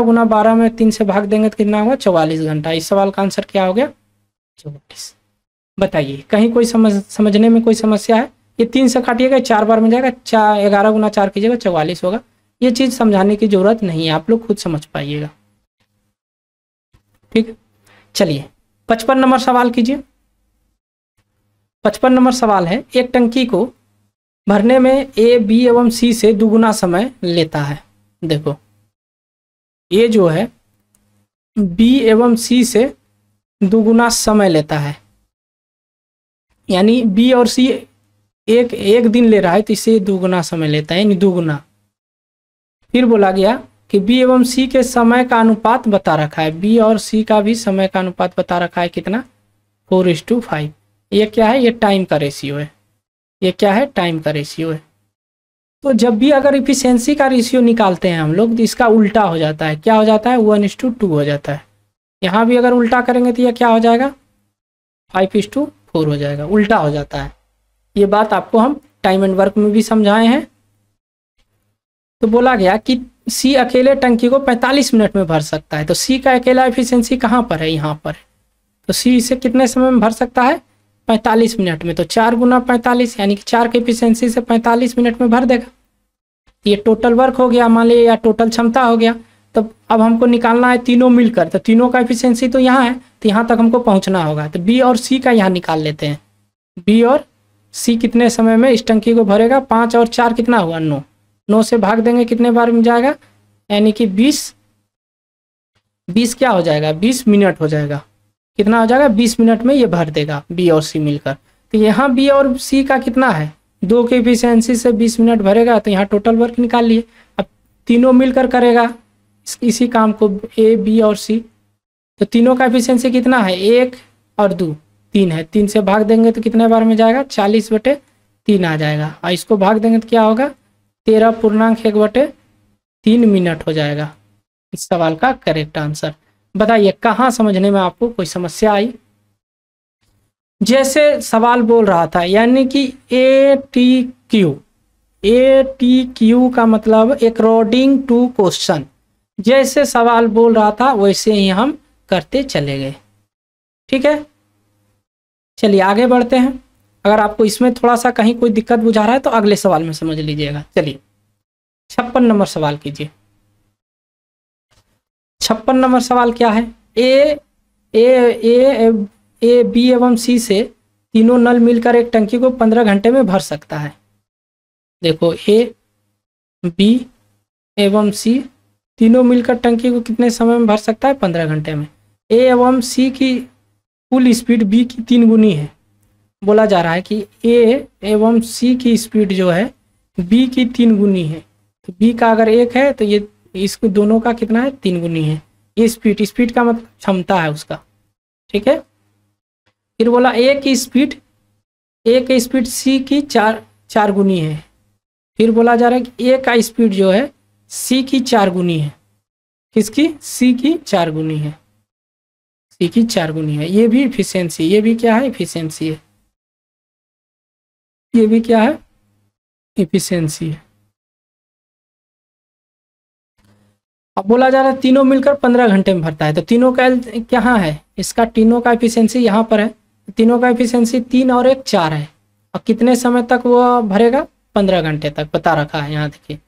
गुना 12 में 3 से भाग देंगे तो कितना होगा 44 घंटा। इस सवाल का आंसर क्या हो गया 44। बताइए कहीं कोई समझने में कोई समस्या है। ये 3 से काटिएगा 4 बार में जाएगा, 11 गुना 4 कीजिएगा 44 होगा। ये चीज समझाने की जरूरत नहीं है, आप लोग खुद समझ पाइएगा, ठीक है। चलिए 55 नंबर सवाल कीजिए। 55 नंबर सवाल है, एक टंकी को भरने में ए बी एवं सी से 2 गुना समय लेता है। देखो ए जो है बी एवं सी से 2 गुना समय लेता है, यानी बी और सी एक दिन ले रहा है तो इससे 2 गुना समय लेता है, यानी 2 गुना। फिर बोला गया कि बी एवं सी के समय का अनुपात बता रखा है, बी और सी का भी समय का अनुपात बता रखा है कितना 4:5। ये क्या है, ये टाइम का रेशियो है, ये क्या है टाइम का रेशियो है। तो जब भी अगर इफिशियंसी का रेशियो निकालते हैं हम लोग तो इसका उल्टा हो जाता है, क्या हो जाता है 1:2 हो जाता है। यहाँ भी अगर उल्टा करेंगे तो यह क्या हो जाएगा 5:4 हो जाएगा, उल्टा हो जाता है। ये बात आपको हम टाइम एंड वर्क में भी समझाए हैं। तो बोला गया कि सी अकेले टंकी को 45 मिनट में भर सकता है। तो सी का अकेला एफिशिएंसी कहाँ पर है, यहाँ पर है। तो सी इसे कितने समय में भर सकता है 45 मिनट में, तो 4 गुना 45 यानी कि 4 की एफिशिएंसी से 45 मिनट में भर देगा। ये टोटल वर्क हो गया मान लीजिए, या टोटल क्षमता हो गया। तो अब हमको निकालना है तीनों मिलकर, तो तीनों का एफिशिएंसी तो यहाँ है, तो यहाँ तक हमको पहुँचना होगा। तो बी और सी का यहाँ निकाल लेते हैं। बी और सी कितने समय में इस टंकी को भरेगा? 5 और 4 कितना हुआ? 9। 9 से भाग देंगे कितने बार में जाएगा? यानी कि 20 क्या हो जाएगा? 20 मिनट हो जाएगा। कितना हो जाएगा? 20 मिनट में ये भर देगा बी और सी मिलकर। तो यहाँ बी और सी का कितना है? 2 की एफिशिएंसी से 20 मिनट भरेगा, तो यहाँ टोटल वर्क निकाल लिए। अब तीनों मिलकर करेगा इसी काम को, ए बी और सी। तो तीनों का एफिशिएंसी कितना है? 1 और 2 3 है। 3 से भाग देंगे तो कितने बार में जाएगा? 40/3 आ जाएगा। और इसको भाग देंगे तो क्या होगा? 13.1/3 मिनट हो जाएगा इस सवाल का करेक्ट आंसर। बताइए कहाँ समझने में आपको कोई समस्या आई? जैसे सवाल बोल रहा था, यानी कि ATQ का मतलब अकॉर्डिंग टू क्वेश्चन। जैसे सवाल बोल रहा था वैसे ही हम करते चले गए। ठीक है, चलिए आगे बढ़ते हैं। अगर आपको इसमें थोड़ा सा कहीं कोई दिक्कत बुझा रहा है तो अगले सवाल में समझ लीजिएगा। चलिए 56 नंबर सवाल कीजिए। 56 नंबर सवाल क्या है? ए बी एवं सी से तीनों नल मिलकर एक टंकी को 15 घंटे में भर सकता है। देखो ए बी एवं सी तीनों मिलकर टंकी को कितने समय में भर सकता है? 15 घंटे में। ए एवं सी की कुल स्पीड बी की 3 गुनी है। बोला जा रहा है कि ए एवं सी की स्पीड जो है बी की 3 गुनी है। तो बी का अगर 1 है तो ये इसको दोनों का कितना है? 3 गुनी है। ये स्पीड का मतलब क्षमता है उसका। ठीक है, फिर बोला ए की स्पीड सी की 4 गुनी है। फिर बोला जा रहा है कि ए का स्पीड जो है सी की 4 गुनी है। किसकी? सी की 4 गुनी है। सी की 4 गुनी है। ये भी इफिशिएंसी, ये भी क्या है? इफिशिएंसी है। ये भी क्या है? इफिशिएंसी है। अब बोला जा रहा है तीनों मिलकर 15 घंटे में भरता है। तो तीनों का क्या है? इसका तीनों का एफिशिएंसी यहाँ पर है। तीनों का एफिशिएंसी 3 और 1 4 है। और कितने समय तक वो भरेगा? 15 घंटे तक बता रखा है यहाँ देखिए।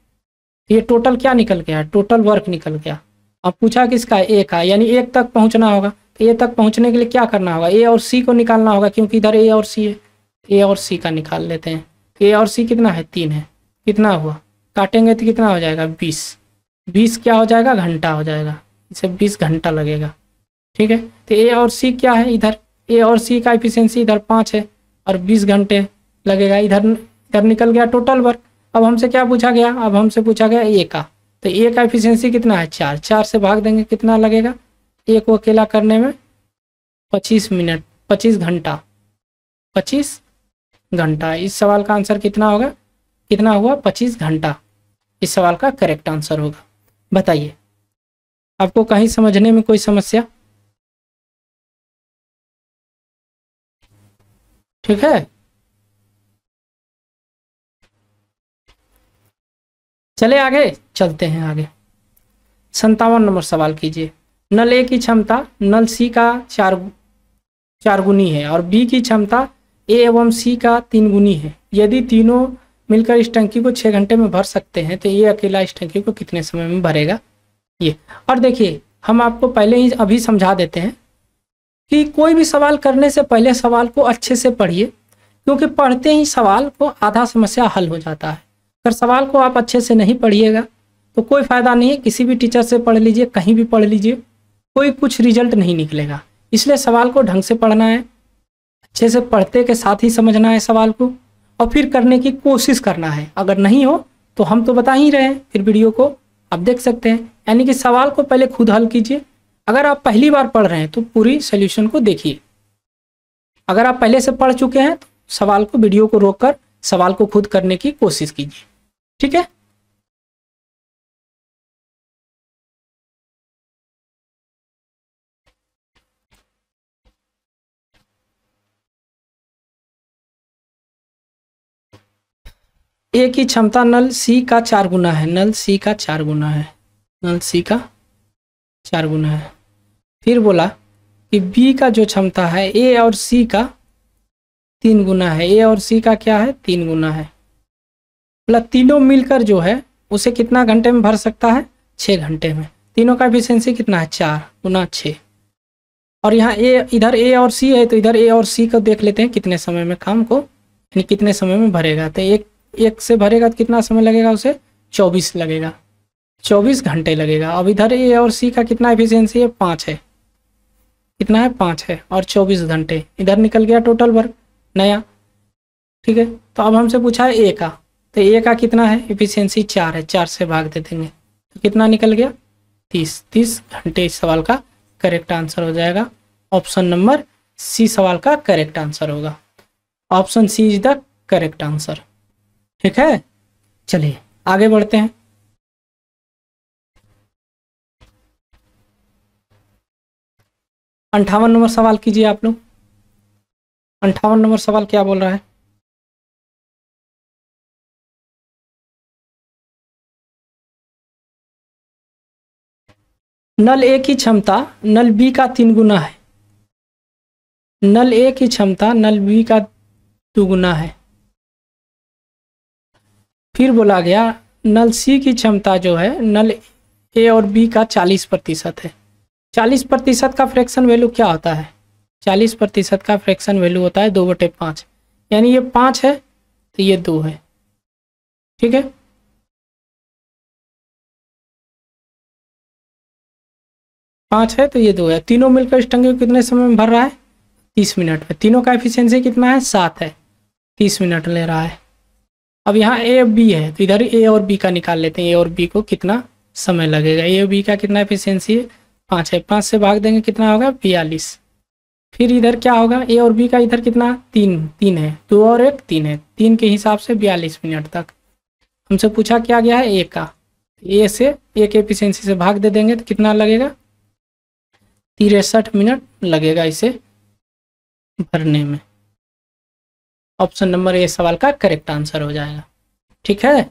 ये टोटल क्या निकल गया? टोटल वर्क निकल गया। अब पूछा किसका? ए का, यानी 1 तक पहुँचना होगा। तो ए तक पहुँचने के लिए क्या करना होगा? ए और सी को निकालना होगा, क्योंकि इधर ए और सी है। ए और सी का निकाल लेते हैं। ए और सी कितना है? 3 है। कितना हुआ? काटेंगे तो कितना हो जाएगा? 20 क्या हो जाएगा? घंटा हो जाएगा। इसे 20 घंटा लगेगा। ठीक है, तो ए और सी क्या है? इधर ए और सी का एफिशिएंसी इधर 5 है और 20 घंटे लगेगा। इधर निकल गया टोटल वर्क। अब हमसे क्या पूछा गया? अब हमसे पूछा गया ए का। तो ए का एफिशिएंसी कितना है? 4। 4 से भाग देंगे कितना लगेगा? ए को अकेला करने में 25 मिनट, 25 घंटा। 25 घंटा। इस सवाल का आंसर कितना होगा? कितना हुआ? 25 घंटा इस सवाल का करेक्ट आंसर होगा। बताइए आपको कहीं समझने में कोई समस्या? ठीक है, चले आगे चलते हैं। आगे 57 नंबर सवाल कीजिए। नल ए की क्षमता नल सी का 4 गुनी है और बी की क्षमता ए एवं सी का 3 गुनी है। यदि तीनों मिलकर इस टंकी को 6 घंटे में भर सकते हैं तो ये अकेला इस टंकी को कितने समय में भरेगा? ये और देखिए हम आपको पहले ही अभी समझा देते हैं कि कोई भी सवाल करने से पहले सवाल को अच्छे से पढ़िए, क्योंकि पढ़ते ही सवाल को आधा समस्या हल हो जाता है। अगर सवाल को आप अच्छे से नहीं पढ़िएगा तो कोई फ़ायदा नहीं है। किसी भी टीचर से पढ़ लीजिए, कहीं भी पढ़ लीजिए, कोई कुछ रिजल्ट नहीं निकलेगा। इसलिए सवाल को ढंग से पढ़ना है, अच्छे से पढ़ते के साथ ही समझना है सवाल को, और फिर करने की कोशिश करना है। अगर नहीं हो तो हम तो बता ही रहे हैं, फिर वीडियो को आप देख सकते हैं। यानी कि सवाल को पहले खुद हल कीजिए। अगर आप पहली बार पढ़ रहे हैं तो पूरी सोल्यूशन को देखिए। अगर आप पहले से पढ़ चुके हैं तो सवाल को, वीडियो को रोककर सवाल को खुद करने की कोशिश कीजिए। ठीक है, ए की क्षमता नल सी का 4 गुना है। नल सी का 4 गुना है। नल सी का 4 गुना है। फिर बोला कि बी का जो क्षमता है ए और सी का 3 गुना है, ए और सी का क्या है 3 गुना है, मतलब तीनों मिलकर जो है उसे कितना घंटे में भर सकता है 6 घंटे में। तीनों का एफिशिएंसी कितना है 4 गुना 6। और यहाँ ए, इधर ए और सी है तो इधर ए और सी को देख लेते हैं कितने समय में काम को, यानी कितने समय में भरेगा। तो एक से भरेगा तो कितना समय लगेगा उसे 24 लगेगा, 24 घंटे लगेगा। अब इधर ए और सी का कितना एफिशिएंसी है 5 है, कितना है 5 है और 24 घंटे, इधर निकल गया टोटल वर्क नया। ठीक है, तो अब हमसे पूछा है ए का, तो ए का कितना है एफिशिएंसी 4 है, 4 से भाग दे देंगे तो कितना निकल गया 30 घंटे। इस सवाल का करेक्ट आंसर हो जाएगा ऑप्शन नंबर सी, सवाल का करेक्ट आंसर होगा। Option C is the correct answer. ठीक है, चलिए आगे बढ़ते हैं। 58 नंबर सवाल कीजिए आप लोग। 58 नंबर सवाल क्या बोल रहा है? नल ए की क्षमता नल बी का 3 गुना है, नल ए की क्षमता नल बी का 2 गुना है। फिर बोला गया नल सी की क्षमता जो है नल ए और बी का 40% है। 40% का फ्रैक्शन वैल्यू क्या होता है? 40% का फ्रैक्शन वैल्यू होता है 2/5, यानी ये 5 है तो ये 2 है। ठीक है, पाँच है तो ये 2 है। तीनों मिलकर इस टंकी को कितने समय में भर रहा है 30 मिनट में। तीनों का एफिशिएंसी कितना है 7 है, 30 मिनट ले रहा है। अब यहाँ ए और बी है तो इधर ए और बी का निकाल लेते हैं, ए और बी को कितना समय लगेगा। ए और बी का कितना एफिशिएंसी है 5 है, 5 से भाग देंगे कितना होगा 42। फिर इधर क्या होगा ए और बी का इधर कितना 3 है, 2 और 1 3 है, 3 के हिसाब से 42 मिनट तक। हमसे पूछा क्या गया है ए का, ए से ए के एफिशिएंसी से भाग दे देंगे तो कितना लगेगा 63 मिनट लगेगा इसे भरने में। ऑप्शन नंबर ए सवाल का करेक्ट आंसर हो जाएगा। ठीक है,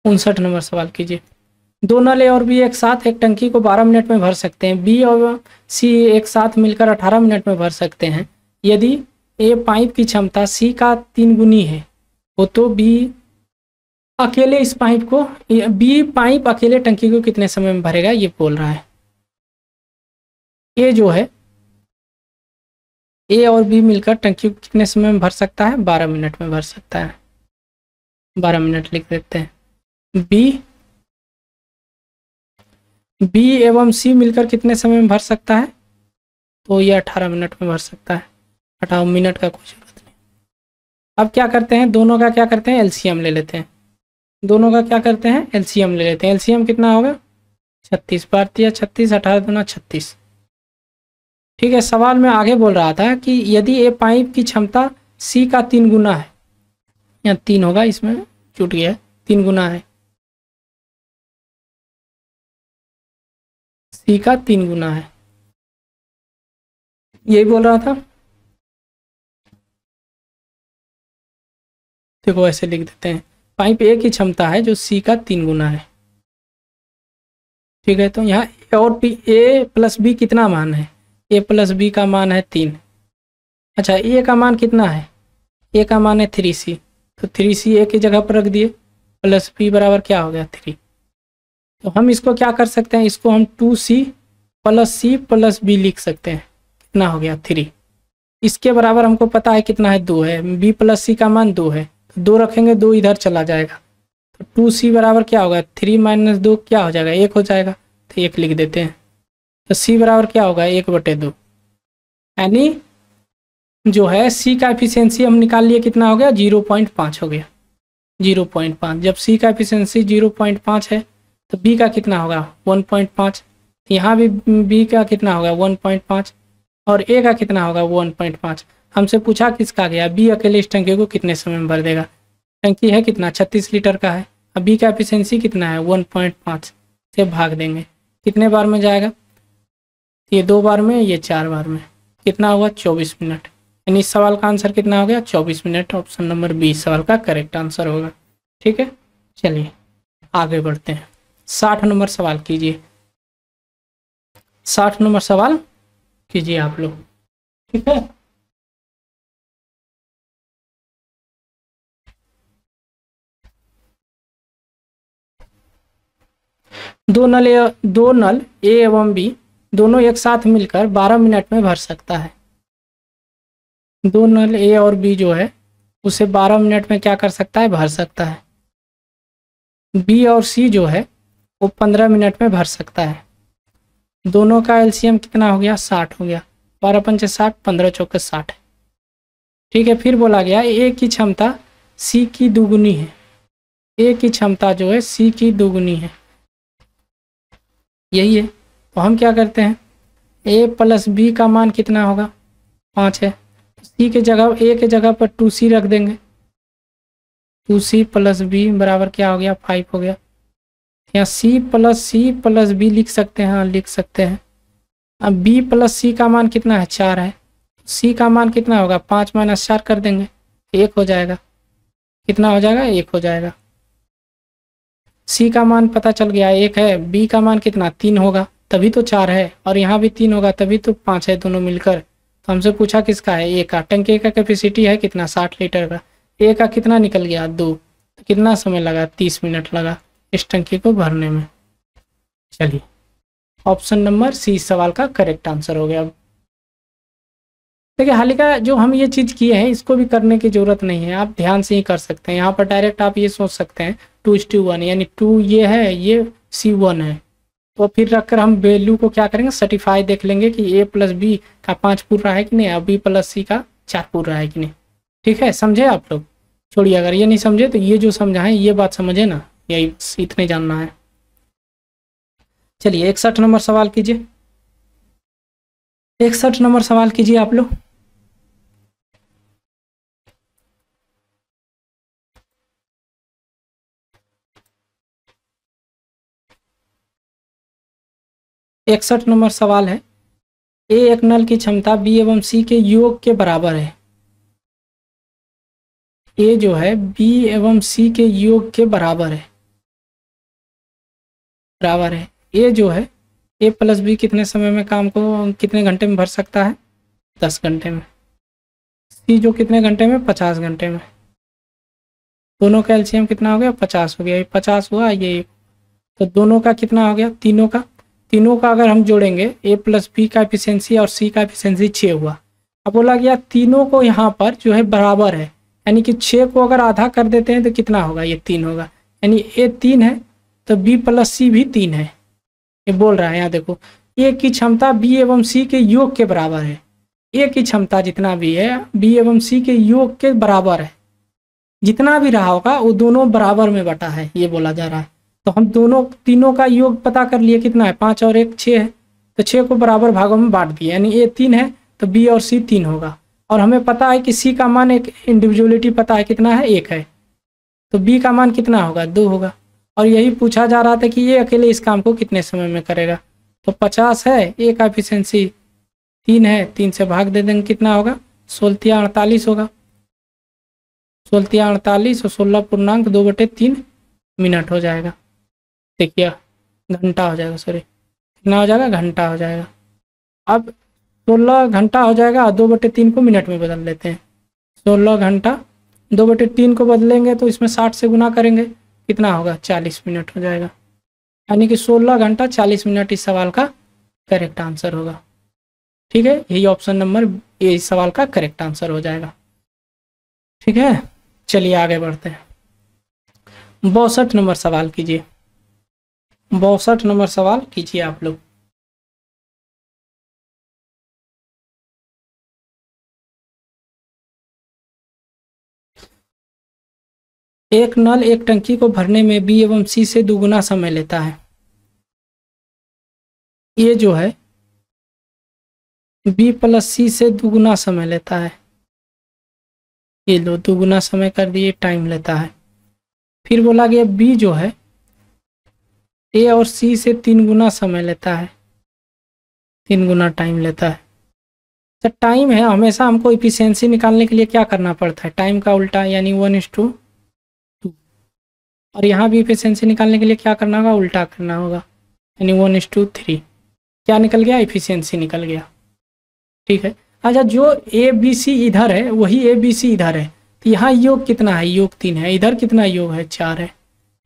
59 नंबर सवाल कीजिए। दो नल ए और बी एक साथ एक टंकी को 12 मिनट में भर सकते हैं, बी और सी एक साथ मिलकर 18 मिनट में भर सकते हैं। यदि ए पाइप की क्षमता सी का 3 गुनी है वो तो बी अकेले इस पाइप को बी पाइप अकेले टंकी को कितने समय में भरेगा, ये बोल रहा है। ए जो है ए और बी मिलकर टंकी को कितने समय में भर सकता है 12 मिनट में भर सकता है, 12 मिनट लिख देते हैं। बी एवं सी मिलकर कितने समय में भर सकता है, तो ये 18 मिनट में भर सकता है, 18 मिनट का कोई जरूरत नहीं। अब क्या करते हैं, दोनों का क्या करते हैं एलसीएम ले लेते हैं, दोनों का क्या करते हैं एलसीएम ले लेते हैं। एलसीएम कितना होगा 36, 36 18 दूना 36। ठीक है, सवाल में आगे बोल रहा था कि यदि ए पाइप की क्षमता सी का 3 गुना है, या 3 होगा इसमें छूट गया, 3 गुना है, सी का 3 गुना है, यही बोल रहा था। देखो ऐसे लिख देते हैं, पाइप ए की क्षमता है जो सी का 3 गुना है। ठीक है, तो यहाँ ए और बी, ए प्लस बी कितना मान है, ए प्लस बी का मान है 3। अच्छा, ए का मान कितना है, ए का मान है 3c, तो 3c ए की जगह पर रख दिए, प्लस बी बराबर क्या हो गया 3। तो हम इसको क्या कर सकते हैं, इसको हम 2c प्लस बी लिख सकते हैं, कितना हो गया 3। इसके बराबर हमको पता है कितना है 2 है, b प्लस सी का मान 2 है, तो 2 रखेंगे 2 इधर चला जाएगा, तो 2c बराबर क्या होगा 3 माइनस 2 क्या हो जाएगा 1 हो जाएगा, तो 1 लिख देते हैं। तो c बराबर क्या होगा 1/2, यानी जो है c का एफिशिएंसी हम निकाल लिए कितना हो गया 0.5 हो गया, 0.5। जब c का एफिशिएंसी 0.5 है तो b का कितना होगा 1.5, यहाँ भी b का कितना होगा 1.5 और a का कितना होगा 1.5। हमसे पूछा किसका गया, b अकेले इस टंकी को कितने समय में भर देगा। टंकी है कितना 36 लीटर का है, अब b का एफिशिएंसी कितना है 1.5 से भाग देंगे, कितने बार में जाएगा, ये 2 बार में, ये 4 बार में, कितना हुआ 24 मिनट। यानी इस सवाल का आंसर कितना हो गया 24 मिनट। ऑप्शन नंबर बी सवाल का करेक्ट आंसर होगा। ठीक है, चलिए आगे बढ़ते हैं। 60 नंबर सवाल कीजिए। 60 नंबर सवाल कीजिए आप लोग। ठीक है, दो नल ए एवं बी दोनों एक साथ मिलकर 12 मिनट में भर सकता है। दो नल ए और बी जो है उसे 12 मिनट में क्या कर सकता है, भर सकता है। बी और सी जो है वो 15 मिनट में भर सकता है। दोनों का एलसीएम कितना हो गया, 60 हो गया। 12 पंचे 60, 15 चौके 60। ठीक है, फिर बोला गया ए की क्षमता सी की दुगुनी है। ए की क्षमता जो है सी की दुगुनी है, यही है। तो हम क्या करते हैं, ए प्लस बी का मान कितना होगा, 5 है। सी के जगह, ए के जगह पर 2c रख देंगे। 2c प्लस बी बराबर क्या हो गया, 5 हो गया। यहाँ सी प्लस बी लिख सकते हैं, हाँ लिख सकते हैं। अब बी प्लस सी का मान कितना है, 4 है। सी का मान कितना होगा, 5 माइनस 4 कर देंगे, 1 हो जाएगा। कितना हो जाएगा, 1 हो जाएगा। सी का मान पता चल गया 1 है। बी का मान कितना, 3 होगा, तभी तो 4 है। और यहाँ भी 3 होगा, तभी तो 5 है, दोनों मिलकर। तो हमसे पूछा किसका है, ए का। टंकी का कैपेसिटी है कितना, 60 लीटर का। ए का कितना निकल गया, 2। तो कितना समय लगा, 30 मिनट लगा इस टंकी को भरने में। चलिए, ऑप्शन नंबर सी सवाल का करेक्ट आंसर हो गया। देखिए हालिका जो हम ये चीज़ किए हैं इसको भी करने की ज़रूरत नहीं है, आप ध्यान से ही कर सकते हैं। यहाँ पर डायरेक्ट आप ये सोच सकते हैं 2:1, यानी 2 ये है, ये C1 है। तो फिर रखकर हम वैल्यू को क्या करेंगे, सर्टिफाई देख लेंगे कि ए प्लस बी का 5 पूर रहा है कि नहीं, और बी प्लस सी का 4 पूर रहा है कि नहीं। ठीक है, समझे आप लोग। छोड़िए, अगर ये नहीं समझे तो ये जो समझा है ये बात समझे ना, यही इतने जानना है। चलिए 61 नंबर सवाल कीजिए। 61 नंबर सवाल कीजिए आप लोग। इकसठ नंबर सवाल है, ए एक नल की क्षमता बी एवं सी के योग के बराबर है। ए जो है बी एवं सी के योग के बराबर है, बराबर है। ए जो है ए प्लस बी कितने समय में काम को, कितने घंटे में भर सकता है, 10 घंटे में। सी जो कितने घंटे में, 50 घंटे में। दोनों का एलसीएम कितना हो गया, 50 हो गया। ये 50 हुआ, ये तो दोनों का कितना हो गया, तीनों का अगर हम जोड़ेंगे, ए प्लस बी का एफिशिएंसी और सी का एफिशिएंसी 6 हुआ। अब बोला गया तीनों को यहाँ पर जो है बराबर है, यानी कि 6 को अगर आधा कर देते हैं तो कितना होगा, ये 3 होगा। यानी ए 3 है तो बी प्लस सी भी 3 है। ये बोल रहा है, यहाँ देखो, ए की क्षमता बी एवं सी के योग के बराबर है। ए की क्षमता जितना भी है बी एवं सी के योग के बराबर है। जितना भी रहा होगा वो दोनों बराबर में बटा है, ये बोला जा रहा है। तो हम तीनों का योग पता कर लिए, कितना है, 5 और 1 6 है। तो 6 को बराबर भागों में बांट दिए, यानी ए 3 है तो बी और सी 3 होगा। और हमें पता है कि सी का मान, एक इंडिविजुअलिटी पता है कितना है, 1 है। तो बी का मान कितना होगा, 2 होगा। और यही पूछा जा रहा था कि ये अकेले इस काम को कितने समय में करेगा। तो 50 है, ए का एफिशिएंसी 3 है, 3 से भाग दे देंगे, कितना होगा, 16 48 होगा। 16 48 और 16.2/3 मिनट हो जाएगा। देखिए घंटा हो जाएगा, सॉरी कितना हो जाएगा, घंटा हो जाएगा। अब 16 घंटा हो जाएगा, 2/3 को मिनट में बदल लेते हैं। 16 घंटा 2/3 को बदलेंगे तो इसमें 60 से गुना करेंगे, कितना होगा, 40 मिनट हो जाएगा। यानी कि 16 घंटा 40 मिनट इस सवाल का करेक्ट आंसर होगा। ठीक है, यही ऑप्शन नंबर ए इस सवाल का करेक्ट आंसर हो जाएगा। ठीक है, चलिए आगे बढ़ते हैं। 62 नंबर सवाल कीजिए। 62 नंबर सवाल कीजिए आप लोग। एक नल एक टंकी को भरने में बी एवं सी से दुगुना समय लेता है। ये जो है बी प्लस सी से दुगुना समय लेता है। ये लो, दुगुना समय कर दिए, टाइम लेता है। फिर बोला गया बी जो है ए और सी से 3 गुना समय लेता है, 3 गुना टाइम लेता है। तो टाइम है, हमेशा हमको इफिशियंसी निकालने के लिए क्या करना पड़ता है, टाइम का उल्टा, यानी 1:2। और यहाँ भी इफिशियंसी निकालने के लिए क्या करना होगा, उल्टा करना होगा, यानी 1:3। क्या निकल गया, इफिशियंसी निकल गया। ठीक है। अच्छा, जो ए बी सी इधर है वही ए बी सी इधर है, तो यहाँ योग कितना है, योग 3 है, इधर कितना योग है, 4 है।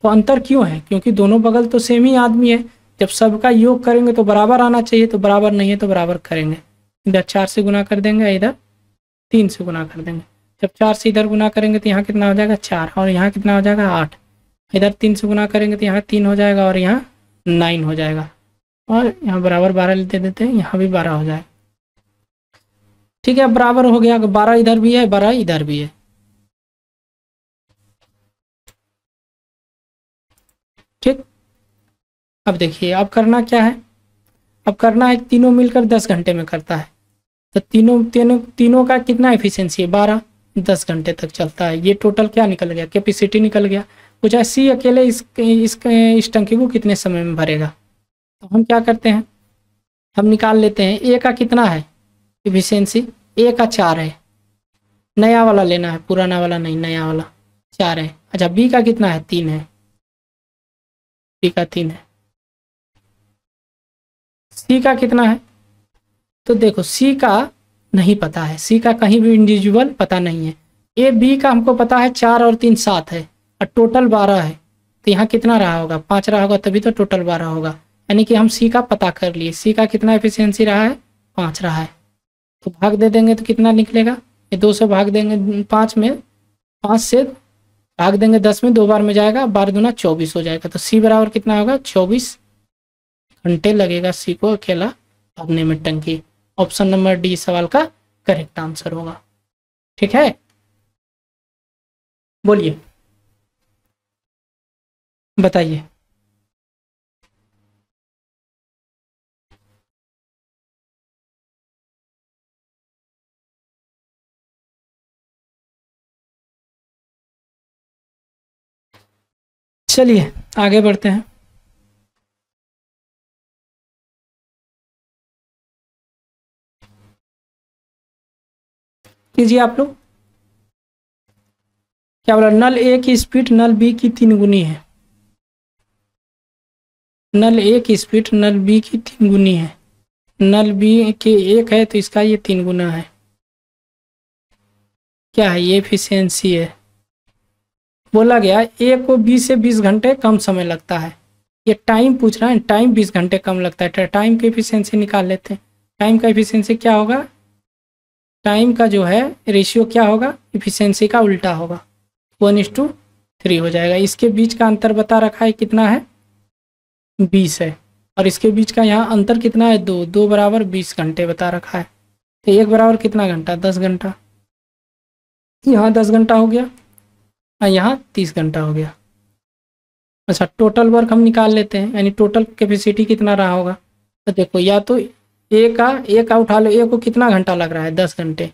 तो अंतर क्यों है, क्योंकि दोनों बगल तो सेम ही आदमी है। जब सबका योग करेंगे तो बराबर आना चाहिए, तो बराबर नहीं है तो बराबर करेंगे। इधर 4 से गुना कर देंगे, इधर 3 से गुना कर देंगे। जब 4 से इधर गुना करेंगे तो यहाँ कितना हो जाएगा, 4, और यहाँ कितना हो जाएगा, 8। इधर 3 से गुना करेंगे तो यहाँ 3 हो जाएगा और यहाँ 9 हो जाएगा, और यहाँ बराबर 12 दे देते हैं, यहाँ भी 12 हो जाएगा। ठीक है, बराबर हो गया। 12 इधर भी है, 12 इधर भी है। ठीक। अब देखिए, अब करना क्या है, अब करना है तीनों मिलकर 10 घंटे में करता है, तो तीनों का कितना एफिशिएंसी है, 12, 10 घंटे तक चलता है। ये टोटल क्या निकल गया, कैपेसिटी निकल गया। पूछा सी अकेले इस टंकी को कितने समय में भरेगा। तो हम क्या करते हैं, हम निकाल लेते हैं। ए का कितना है एफिशिएंसी, ए का 4 है, नया वाला लेना है, पुराना वाला नहीं, नया वाला 4 है। अच्छा, बी का कितना है, 3 है, बी का 3 है। सी का कितना है, तो देखो सी का नहीं पता है, सी का कहीं भी इंडिविजुअल पता नहीं है। ए बी का हमको पता है 4 और 3 7 है, और टोटल 12 है। तो यहाँ कितना रहा होगा, 5 रहा होगा, तभी तो टोटल 12 होगा। यानी कि हम सी का पता कर लिए, सी का कितना एफिशिएंसी रहा है, 5 रहा है। तो भाग दे देंगे तो कितना निकलेगा, ये 2 से भाग देंगे 5 में, 5 से भाग देंगे 10 में, 2 बार में जाएगा, 12 दूना 24 हो जाएगा। तो सी बराबर कितना होगा, 24 घंटे लगेगा सी को अकेला भरने में टंकी। ऑप्शन नंबर डी सवाल का करेक्ट आंसर होगा। ठीक है, बोलिए, बताइए। चलिए आगे बढ़ते हैं। कीजिए आप लोग। क्या बोला, नल ए की स्पीड नल बी की 3 गुनी है। नल ए की स्पीड नल बी की 3 गुनी है, नल बी के 1 है तो इसका ये 3 गुना है। क्या है, ये एफिशिएंसी है। बोला गया ए को 20 से 20 घंटे कम समय लगता है। ये टाइम पूछ रहा है, टाइम 20 घंटे कम लगता है, टाइम की एफिशिएंसी निकाल लेते हैं। टाइम का एफिशिएंसी क्या होगा, टाइम का जो है रेशियो क्या होगा, एफिशिएंसी का उल्टा होगा, 1:3 हो जाएगा। इसके बीच का अंतर बता रखा है कितना है, 20 है, और इसके बीच का यहाँ अंतर कितना है, 2 बराबर 20 घंटे बता रखा है। तो 1 बराबर कितना घंटा, 10 घंटा। यहाँ 10 घंटा हो गया और यहाँ 30 घंटा हो गया। अच्छा, टोटल वर्क हम निकाल लेते हैं, यानी टोटल कैपेसिटी कितना रहा होगा। तो देखो, या तो ए का उठा लो, ए को कितना घंटा लग रहा है, 10 घंटे,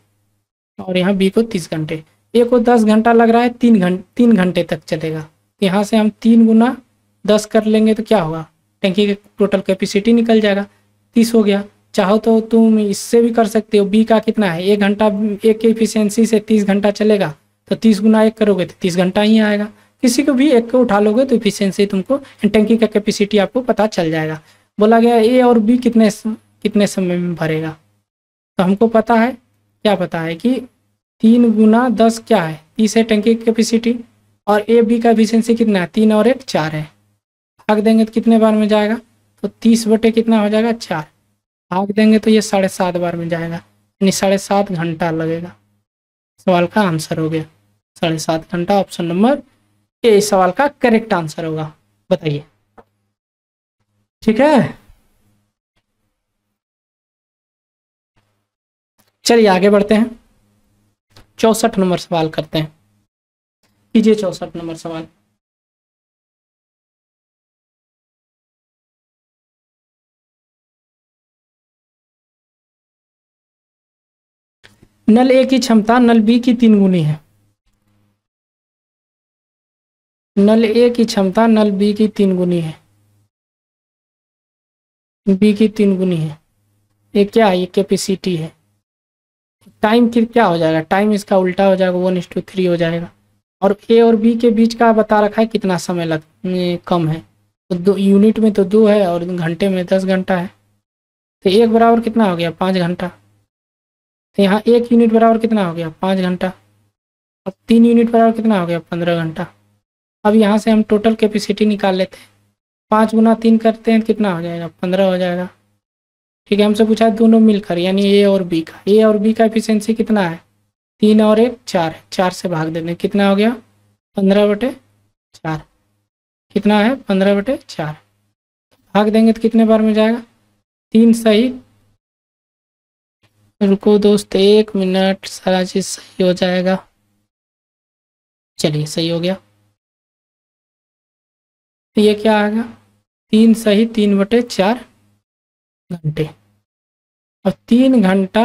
और यहाँ बी को 30 घंटे। ए को 10 घंटा लग रहा है, 3 घंटे तक चलेगा। यहाँ से हम 3 गुना 10 कर लेंगे तो क्या होगा, टंकी की टोटल कैपेसिटी निकल जाएगा, 30 हो गया। चाहो तो तुम इससे भी कर सकते हो, बी का कितना है, 1 घंटा, एक की एफिशिएंसी से 30 घंटा चलेगा, तो 30 गुना 1 करोगे तो 30 घंटा ही आएगा। किसी को भी एक को उठा लोगे तो एफिशिएंसी तुमको, टंकी का कैपेसिटी आपको पता चल जाएगा। बोला गया ए और बी कितने समय में भरेगा, तो हमको पता है, क्या पता है कि 3 गुना 10 क्या है, 30 है टंकी की कैपेसिटी, और ए बी का एफिशिएंसी कितना है, 3 और 1 4 है। भाग देंगे तो कितने बार में जाएगा, तो 30 बटे कितना हो जाएगा, 4। भाग देंगे तो ये 7.5 बार में जाएगा, यानी 7.5 घंटा लगेगा। सवाल का आंसर हो गया 7.5 घंटा। ऑप्शन नंबर ए इस सवाल का करेक्ट आंसर होगा। बताइए, ठीक है। चलिए आगे बढ़ते हैं, 64 नंबर सवाल करते हैं। कीजिए 64 नंबर सवाल। नल ए की क्षमता नल बी की 3 गुनी है। नल ए की क्षमता नल बी की 3 गुनी है, बी की 3 गुनी है। ये क्या है, ये कैपेसिटी है। टाइम की क्या हो जाएगा, टाइम इसका उल्टा हो जाएगा, 1:3 हो जाएगा। और ए और बी के बीच का बता रखा है कितना समय कम है, तो 2 यूनिट में तो 2 है और घंटे में 10 घंटा है। तो 1 बराबर कितना हो गया 5 घंटा। तो यहाँ 1 यूनिट बराबर कितना हो गया 5 घंटा। अब 3 यूनिट बराबर कितना हो गया 15 घंटा। अब यहाँ से हम टोटल कैपेसिटी निकाल लेते हैं। 5 गुना 3 करते हैं कितना हो जाएगा 15 हो जाएगा। ठीक है, हमसे पूछा है दोनों मिलकर यानी ए और बी का। ए और बी का एफिशिएंसी कितना है 3 और 1 4 है। 4 से भाग देते हैं कितना हो गया 15/4। कितना है 15/4। भाग देंगे तो कितने बार में जाएगा 3 सही। रुको दोस्त 1 मिनट, सारा चीज़ सही हो जाएगा। चलिए सही हो गया। तो ये क्या आ गया 3 सही 3/4 घंटे। अब 3 घंटा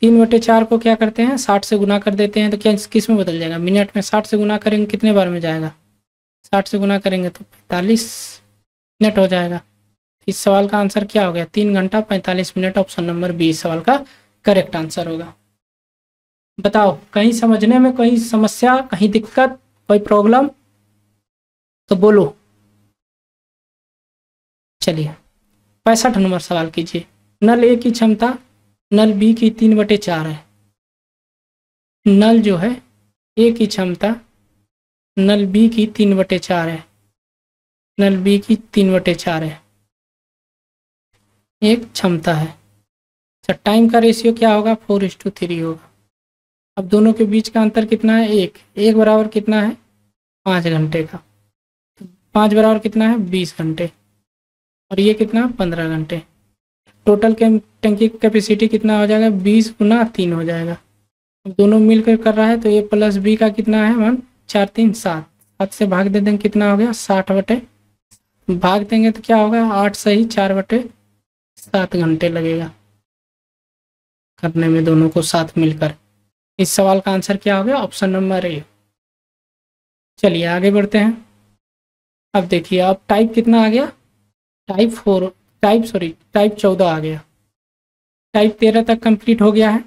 3/4 को क्या करते हैं 60 से गुना कर देते हैं तो क्या किस में बदल जाएगा मिनट में। 60 से गुना करेंगे कितने बार में जाएगा 60 से गुना करेंगे तो 45 मिनट हो जाएगा। इस सवाल का आंसर क्या हो गया 3 घंटा 45 मिनट। ऑप्शन नंबर बी इस सवाल का करेक्ट आंसर होगा। बताओ कहीं समझने में कोई समस्या, कहीं दिक्कत, कोई प्रॉब्लम तो बोलो। चलिए 65 नंबर सवाल कीजिए। नल ए की क्षमता नल बी की 3/4 है। नल जो है ए की क्षमता नल बी की 3/4 है। नल बी की 3/4 है, एक क्षमता है। अच्छा टाइम का रेशियो क्या होगा 4:3 होगा। अब दोनों के बीच का अंतर कितना है 1 बराबर कितना है 5 घंटे का। 5 बराबर कितना है 20 घंटे और ये कितना 15 घंटे। टोटल टंकी की कैपेसिटी कितना हो जाएगा 20 गुना 3 हो जाएगा। अब दोनों मिलकर कर रहा है तो ए प्लस बी का कितना है 1 4 3 7। 7 से भाग दे देंगे कितना हो गया 60 भाग देंगे तो क्या होगा 8 सही 4/7 घंटे लगेगा करने में दोनों को साथ मिलकर। इस सवाल का आंसर क्या हो गया ऑप्शन नंबर ए। चलिए आगे बढ़ते हैं। अब देखिए अब टाइप कितना आ गया टाइप 14 आ गया। टाइप 13 तक कंप्लीट हो गया है।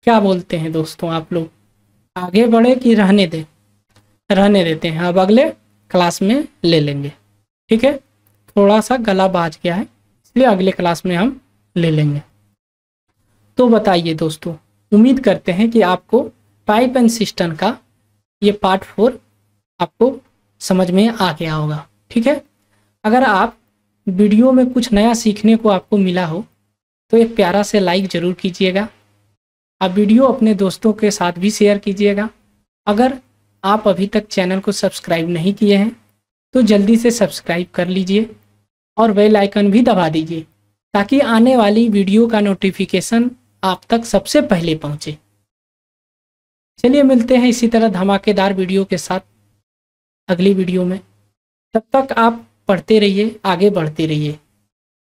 क्या बोलते हैं दोस्तों आप लोग आगे बढ़े कि रहने दें। रहने देते हैं, अब अगले क्लास में ले लेंगे। ठीक है, थोड़ा सा गला बाज गया है इसलिए अगले क्लास में हम ले लेंगे। तो बताइए दोस्तों, उम्मीद करते हैं कि आपको पाइप एंड सिस्टम का ये पार्ट 4 आपको समझ में आ गया होगा। ठीक है, अगर आप वीडियो में कुछ नया सीखने को आपको मिला हो तो एक प्यारा से लाइक ज़रूर कीजिएगा। आप वीडियो अपने दोस्तों के साथ भी शेयर कीजिएगा। अगर आप अभी तक चैनल को सब्सक्राइब नहीं किए हैं तो जल्दी से सब्सक्राइब कर लीजिए और बेल आइकन भी दबा दीजिए ताकि आने वाली वीडियो का नोटिफिकेशन आप तक सबसे पहले पहुंचे। चलिए मिलते हैं इसी तरह धमाकेदार वीडियो के साथ अगली वीडियो में। तब तक आप पढ़ते रहिए, आगे बढ़ते रहिए।